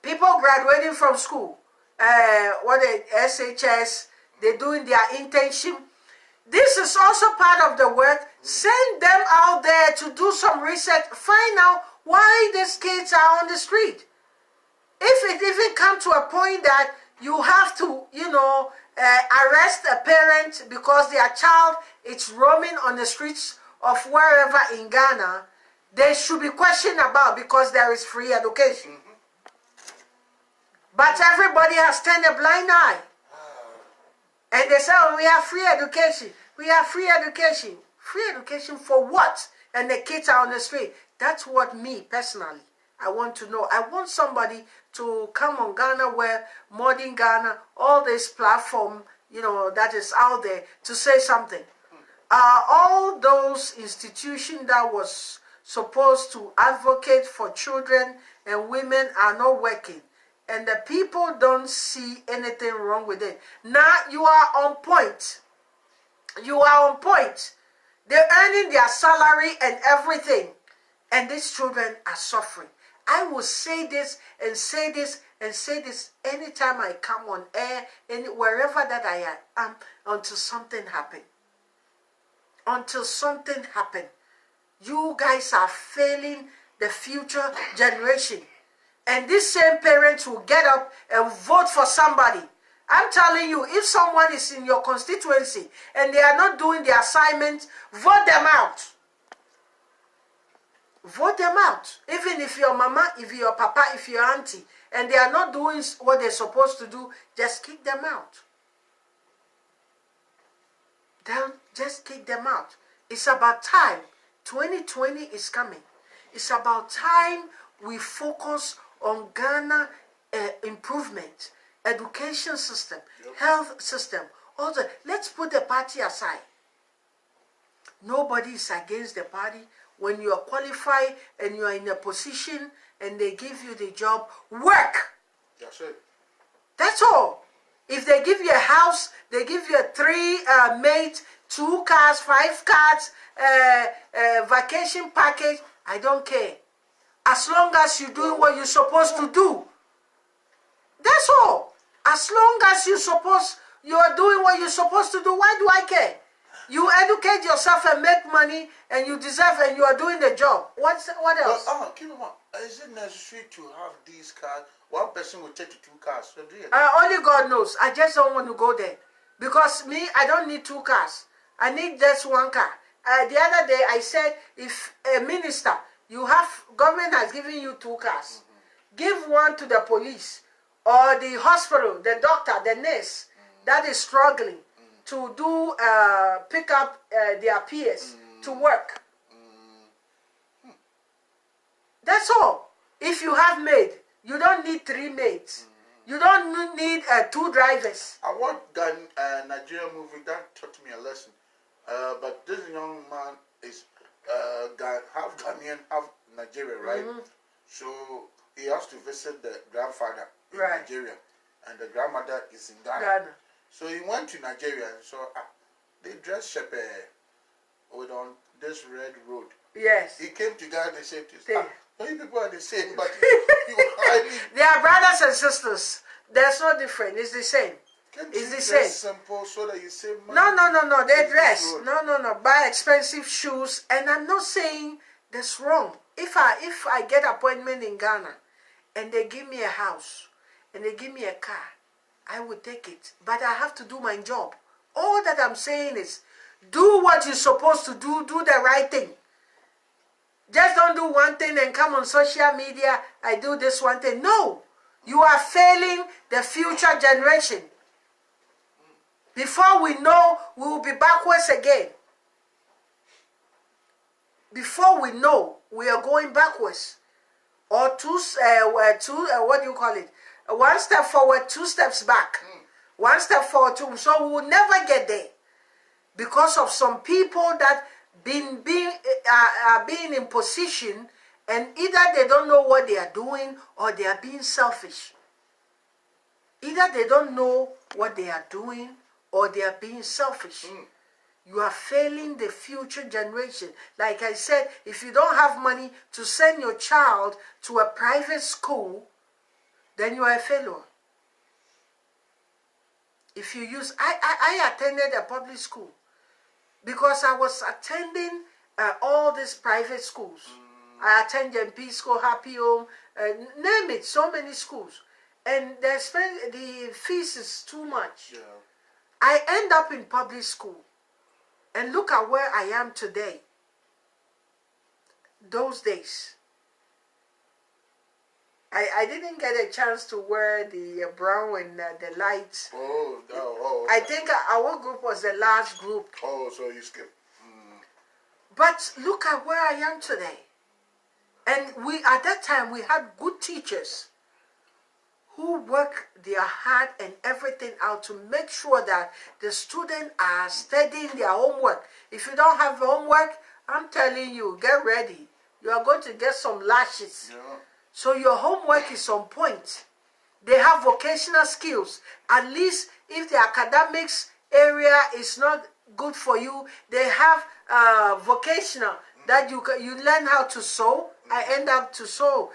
People graduating from school. SHS. They're doing their internship. This is also part of the work. Send them out there to do some research. Find out why these kids are on the street. If it even comes to a point that you have to, arrest a parent because their child is roaming on the streets of wherever in Ghana, they should be questioned about because there is free education. But everybody has turned a blind eye. And they say, oh, we have free education. We have free education. Free education for what? And the kids are on the street. That's what me, personally, I want to know. I want somebody to come on Ghana, where Modern Ghana, all this platform, that is out there, to say something. All those institutions that was supposed to advocate for children and women are not working. And the people don't see anything wrong with it. Now you are on point. You are on point. They're earning their salary and everything. And these children are suffering. I will say this and say this and say this anytime I come on air, wherever that I am, until something happens. Until something happens. You guys are failing the future generation. And these same parents will get up and vote for somebody. I'm telling you, if someone is in your constituency and they are not doing the assignment, vote them out. Vote them out. Even if your mama, if your papa, if your auntie, and they are not doing what they're supposed to do, just kick them out. then just kick them out. It's about time. 2020 is coming. It's about time we focus on Ghana improvement, education system, health system. Also, let's put the party aside. Nobody is against the party. When you are qualified and you are in a position and they give you the job, work. That's it. That's all. If they give you a house, they give you a 3 mate, 2 cars, 5 cars, vacation package, I don't care. As long as you're doing what you're supposed to do. That's all. As long as you are doing what you're supposed to do, why do I care? You educate yourself and make money, and you deserve, and you are doing the job. What else? But, Keymama, is it necessary to have these cars? One person will take 2 cars. So do you? Only God knows. I just don't want to go there. Because me, I don't need 2 cars. I need just 1 car. The other day, I said, if a minister, government has given you 2 cars, give 1 to the police, or the hospital, the doctor, the nurse, that is struggling to do pick up their peers to work. That's all. If you have maid, you don't need 3 maids. You don't need 2 drivers. I watched a Nigerian movie that taught me a lesson. But this young man is half Ghanaian, half Nigerian, right? So he has to visit the grandfather in Nigeria, and the grandmother is in Ghana. So he went to Nigeria and saw they dress shepherd on this red road. Yes. He came to Ghana and said, you people are the same, but they are brothers and sisters. There's no difference. It's the same. It's the same. Simple so that you save money. No. They dress. No. Buy expensive shoes, and I'm not saying that's wrong. If I get appointment in Ghana, and they give me a house, and they give me a car, I would take it. But I have to do my job. All that I'm saying is, do what you're supposed to do. Do the right thing. Just don't do one thing and come on social media, I do this one thing. No. You are failing the future generation. Before we know, we will be backwards again. Before we know, we are going backwards. Or what do you call it? 1 step forward, 2 steps back. 1 step forward, 2. So we will never get there. Because of some people that are being in position, and either they don't know what they are doing or they are being selfish. Either they don't know what they are doing or they are being selfish. You are failing the future generation. Like I said, if you don't have money to send your child to a private school, then you are a failure. If you use, I attended a public school because I was attending all these private schools. I attended MP School, Happy Home, name it, so many schools. And the fees is too much. Yeah. I end up in public school. And look at where I am today. Those days. I didn't get a chance to wear the brown and the lights. I think our group was the last group. Oh, so you skipped. But look at where I am today. And at that time, we had good teachers who work their heart and everything out to make sure that the students are studying their homework. If you don't have homework, I'm telling you, get ready. You are going to get some lashes. Yeah. So your homework is on point. They have vocational skills. At least if the academics area is not good for you, they have vocational that you learn how to sew. I end up to sew.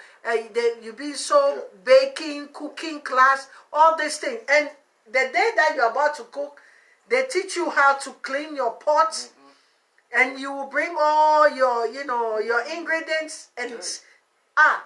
You be sew, baking, cooking class, all these things. And the day that you're about to cook, they teach you how to clean your pots, and you will bring all your ingredients and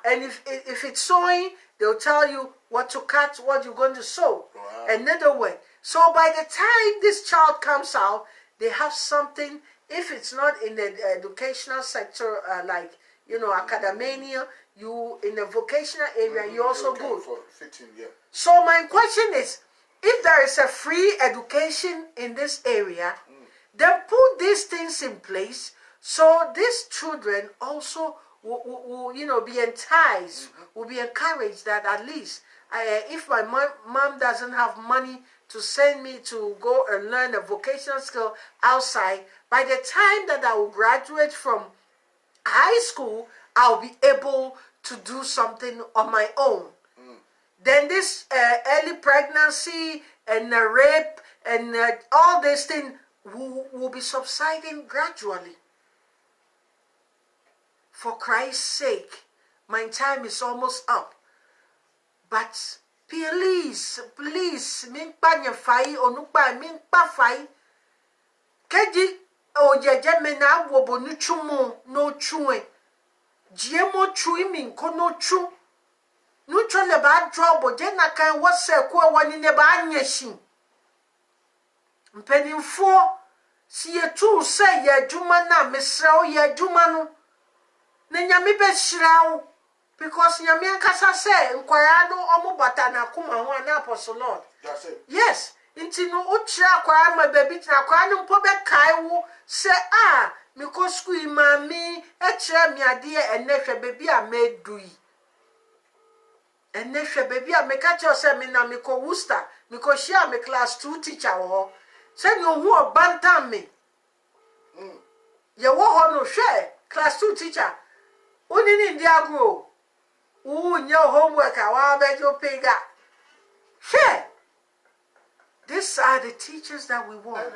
and if it's sewing, they'll tell you what to cut, what you're going to sew. Wow. Another way. So by the time this child comes out, they have something. If it's not in the educational sector, like academia, you in the vocational area, you're also good. For fitting, yeah. So my question is, if there is a free education in this area, Then put these things in place so these children also will be enticed, will be encouraged that at least if my mom doesn't have money to send me to go and learn a vocational skill outside, by the time that I will graduate from high school, I'll be able to do something on my own. Then this early pregnancy and rape and all these things will be subsiding gradually. For Christ's sake, my time is almost up. But please, minpa nyefai onukpa minpa fai. Keji ojeje mena wobo nuchumo no chue. Jiemo chui minko no chu. Nucho le ba drobo je na kan wose kwa wani ne ba anyeshi. Mpenimfo si yetu se ye juma na mesrao ye juma no. Ne nyame be shirawo. Because nyame ankasa se nkwara no omubata na kuma ho na apostle Lord. That's it. Yes. Inti no uchira kwara ma baby na kwara no mpo be kai wo se miko school mami e kire mi ade enehwe baby a medui. Enehwe baby a meka che se mi na miko Worcester, miko share me class 2 teacher wo. Se ni ohu obantam me. Ye wo ho no hwe class 2 teacher. Oni ni ndi agro. Your homework, I bet you pay. Share. These are the teachers that we want.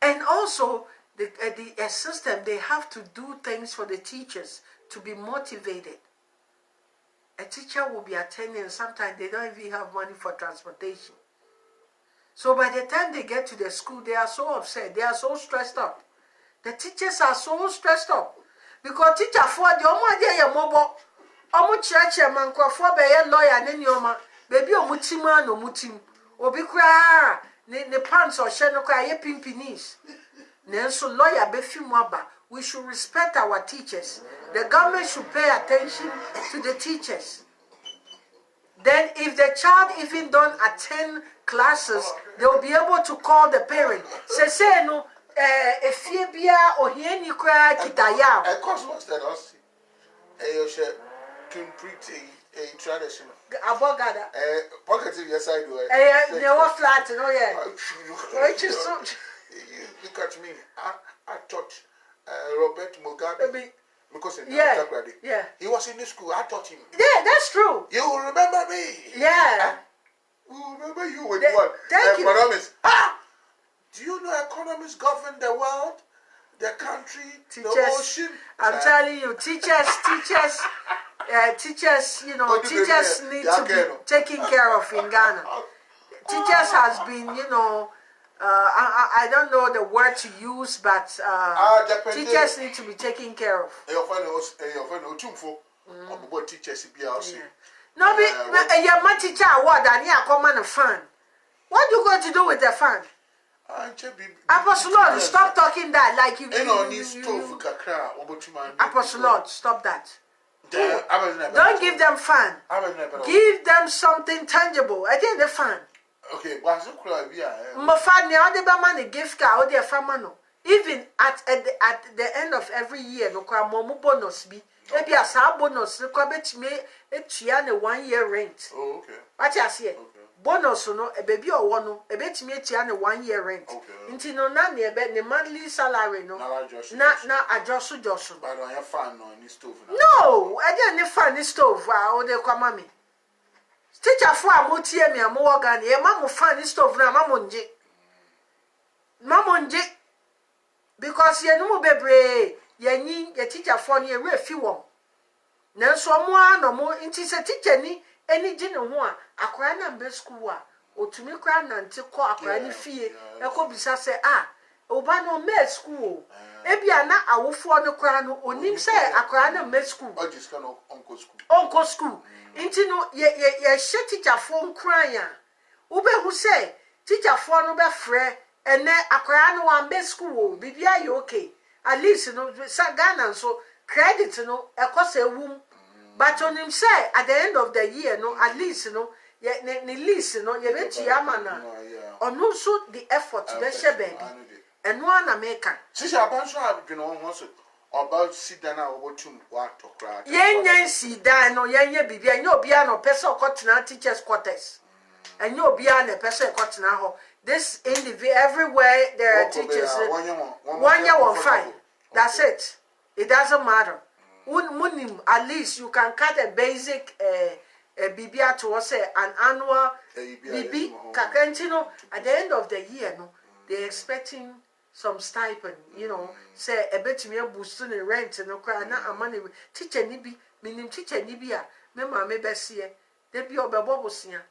And also, the system, they have to do things for the teachers to be motivated. A teacher will be attending, and sometimes they don't even have money for transportation. So by the time they get to the school, they are so upset. They are so stressed up. The teachers are so stressed up. Because teacher for the omo dey ye mobo omo church man kwafo be ye lawyer ne nioma baby omutima no mutim obi kra ne pants or she no kra ye pimpinis nenso lawyer be fi mu aba. We should respect our teachers. The government should pay attention to the teachers. Then if the child even don't attend classes, they will be able to call the parent. Say no efie bia ohiani kra kitaya e cosmos that us you should complete a tradition abogada pocket your side way they were flat no which is so look at me I taught Robert Mugabe because he was in the school. I taught him. Yeah, that's true. You will remember me. Yeah. We will remember you with what? Thank you. Economists. Do you know economists govern the world, the country, teachers, the ocean? I'm telling you, teachers, you know, teachers need to be taken care of in Ghana. Teachers has been, you know, I don't know the word to use, but teachers need to be taken care of. No, your teacher award and you come on a fan. What are you going to do with the fan? Apostle Lord, stop talking that like you. Apostle Lord, stop that. Don't give them fan. Give them something tangible. I think the fan. Okay, what's the crowd? Gift card or their family. Even at the end of every year, no bonus be. Maybe a sub bonus, the quabet me a 1 year rent. Oh, okay. What I say? Bonus no a baby or one a bet me a 1 year rent. Until no nanny a bet the monthly salary no. Not adjust. But I have fun on this stove. No, I didn't find this stove or they come mommy. Teacher for a motia me a more gun, a mamma find this stove now, Mamonje. Because you know, baby, ye teacher for near real few. Now, someone no more into a teacher any dinner one, a cran and best school, or to me cran until call a cranny fee, a cobisa say, Obano med school. Ebiana, I will for the crown, or nim say a cran and med school. I just can uncle school. Uncle school. Into no, ye shit teacher phone crying. Ube who say, teacher for no be free, and then a cran one best school, be you okay. At least, you know, Sagana, so credit, you know, a cost a womb. But on him say, at the end of the year, no, at least, you know, ne list no ye beti ama na ono so the effort be she baby eno ana meka sisi abanso adwene ho so oba sidan a obotum wa tokra yenyen sidan no yenye bibia enya obia no pese okotena teachers quarters enya obia na pese okotena ho this individual everywhere there are teachers one year one fine that's it. It doesn't matter. At least you can cut a basic BBA to say an annual BB. Kakentino at the end of the year, no, they're expecting some stipend. You know, say a bit me boosting the rent and no cry na money. Teacher nibi, meaning teacher nibia. Me mama be see. They be obeabo siya.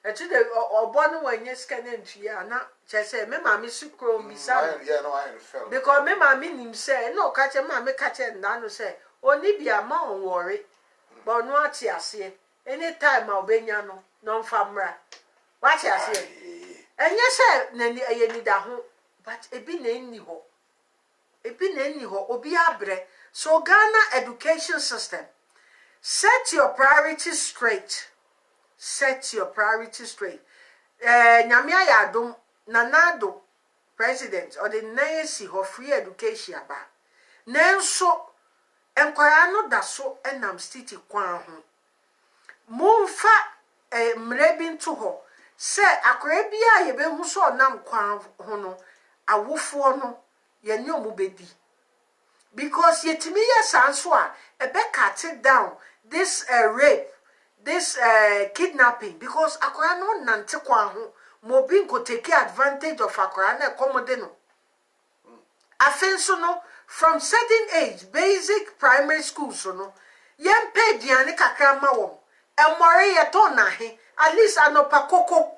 Actually, or born when you scan into ya na. Just say me mama sukro misa. Yeah, no, I felt. Because me mama him say no catch mama catch and no say only be a man worry. But no ati ase. Anytime I'll be no famra. What you say? And yes, sir, nani ayeni da ho, but e bi na ni ho. E bi na ni ho obi abre. So Ghana education system, set your priorities straight. Set your priorities straight. Nyame ayadom nanado president or the nasi ho free education ba. Nenso enkwara no da so enam stiti kwan ho. Momfa mrebi nto ho. Se akora bia ye be hu so nam kwan ho no awofo no ye ne omubedi. Because yetimi ye sanso a ebe cut down this rape, this kidnapping, because akora no nante kwan ho mo bin ko take advantage of akora na komode no. Afenso no from certain age basic primary school so no yem pay diane kakra ma wom emore ye to na he at least anopa koko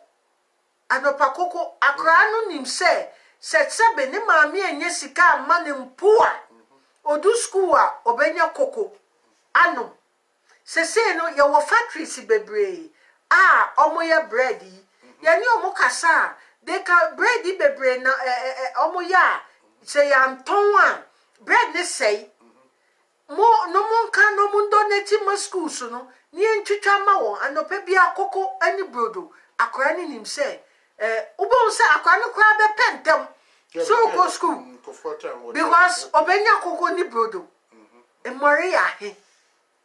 akra no nim se sebe ne maami enye sika ma ne mpoa odu school a obenya koko ano se no ye wo factories bebre omo ye bread ye ni omo kasa de ka bread bebre na omo ya say ya nton bread ne say mo no mon kan no mun donate ma school so no ni entwitwa ma won anopa bia koko ani brodo akora ni nim say ubon say akora no kwa be pentem so go school because obenya koko ni brodo emori ahe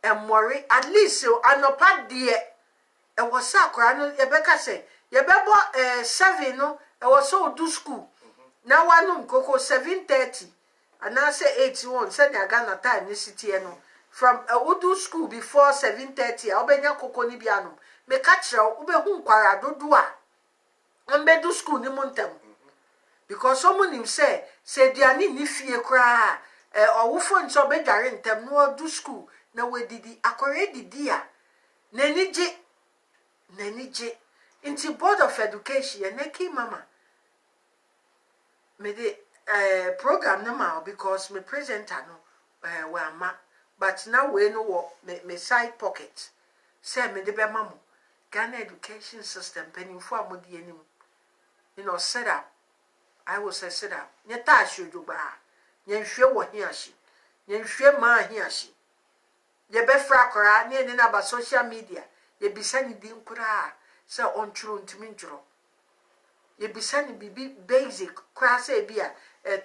emori at least anopa de e was akora no ye beka say ye bebo 7 no e was so do school now one koko 7:30 and I say 81 send ya Ghana time ni city no from udu school before 7:30 obenya koko ni biano me catch ube hu nkwara dodo a ambe do school ni montem because someone him say diani ni fie kra owufo nso obedware ntem no do school na wedidi akore didi a nanije into board of education and Keymama me the program no ma because me presenter no wa ma but now we know me side pocket say me de be mamu Ghana education system penny for amodi anim you know set up I will say set up nye ta shoju ba nye hwe wo hiashi nye hwe ma hiashi ye be fra kora ne na ba social media ye bisani din kura say on true ntimi njuro ye bisani bibi basic class e bia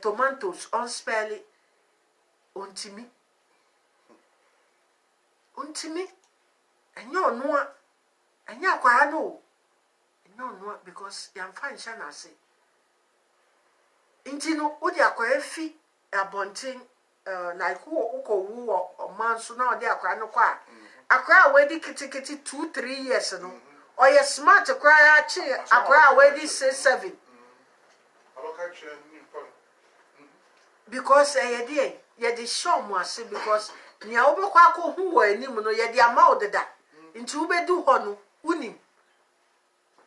tomatoes on spelling ontimi enyo no enya kwa no enyo no because yam fan sha na say intino odi akwa efi abontin like uko wu man so na odi akwa no kwa akwa we di kitikiti 2-3 years no or you smart akwa ya chi akwa we di 6-7 because ye di show mo ase because nia obekwa akọ hu wo anim no ye di ama odeda nti ubedu ho no unim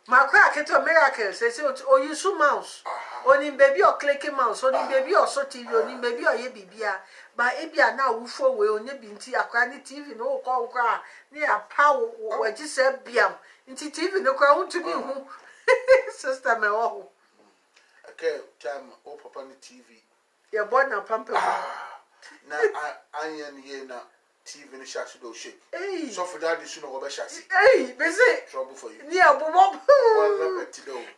makwa keto miracle say o use mouse oni baby o click mouse oni baby o so TV oni baby o ye bibia ba ebia na wufo we onye bi nti akwa ni TV no ko nkwa ni apawo waji se biam nti TV no kwa untumi hu sister me wo okay time o papa ni TV ye born na pampa na anyen ye na TV ni shasi do shake. Hey. So for that this no go be shasi. Hey, busy. Trouble for you. Yeah, bobo.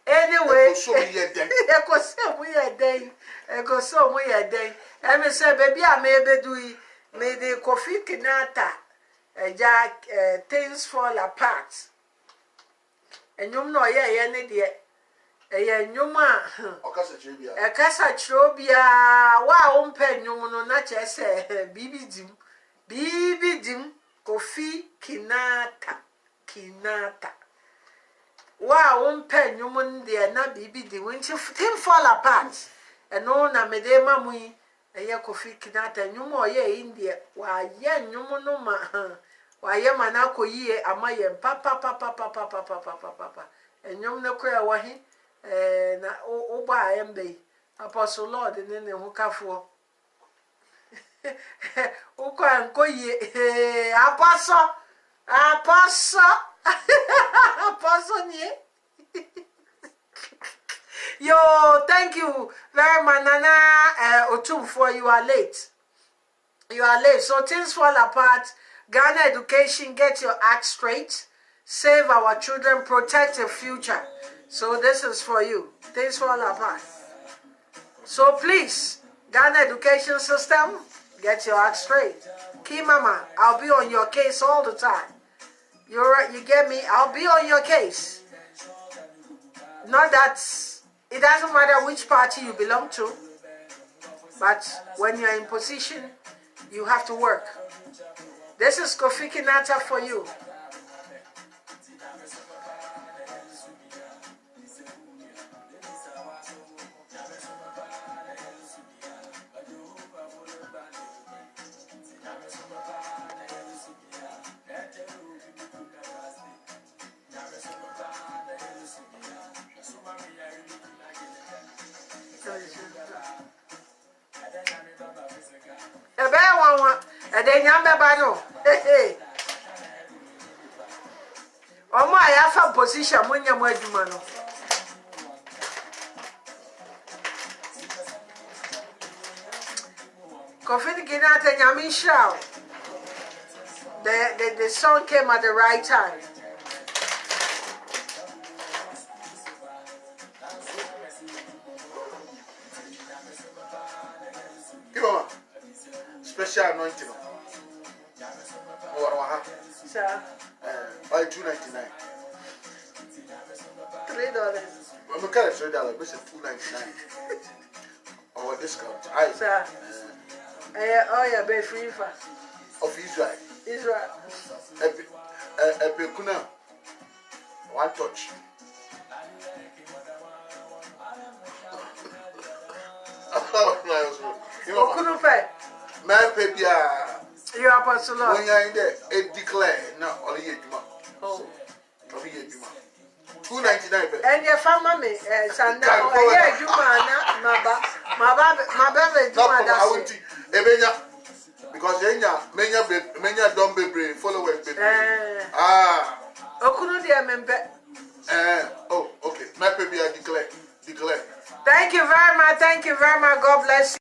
Anyway, so we hear them. I go so we are day. I go so we are day. I me say baby I may be doing me the coffee kinata. Jack things fall apart. And you know yeah ne de eh nyuma Okasa chebia. E kasa chirobia wa ompa nyum no na che se bibidim kofi kinata wa ompa nyum nde na bibidim nti thing fall apart eno na mede mamui eye kofi kinata nyum oye indie wa ye nyum no ma wa ye mana koyie amaye papa enyum ne koya wa hi na uba embe apostle lord ne ho kafo ukwa nkoye apostle ni yo thank you very much nana otumfo you are late so things fall apart. Ghana education, get your act straight, save our children, protect the future. So this is for you. Things fall apart. So please, Ghana education system, get your act straight. Keymama, I'll be on your case all the time. You're right, you get me? I'll be on your case. Not that it doesn't matter which party you belong to, but when you're in position, you have to work. This is Kofi Kinata for you. I have a position when you're my Jumano. Kofi Kinata Yamin Show. The song came at the right time. Special anointing. Sir. By $2.99. $3. I'm a kind of $3, but it's $2.99. Or discount. Sir. Oh, yeah, be free for. Of Israel. Epekuna. One touch. My baby, you are Apostle Lord. when you're in there, it declare no only a juma. Oh, only a juma. $2.99. And your family, Sanda, oh yeah, Juma, my baby, Juma, because many don't be followers. Okunu dia membe. Oh, okay. My baby, I declare. Thank you very much. God bless you.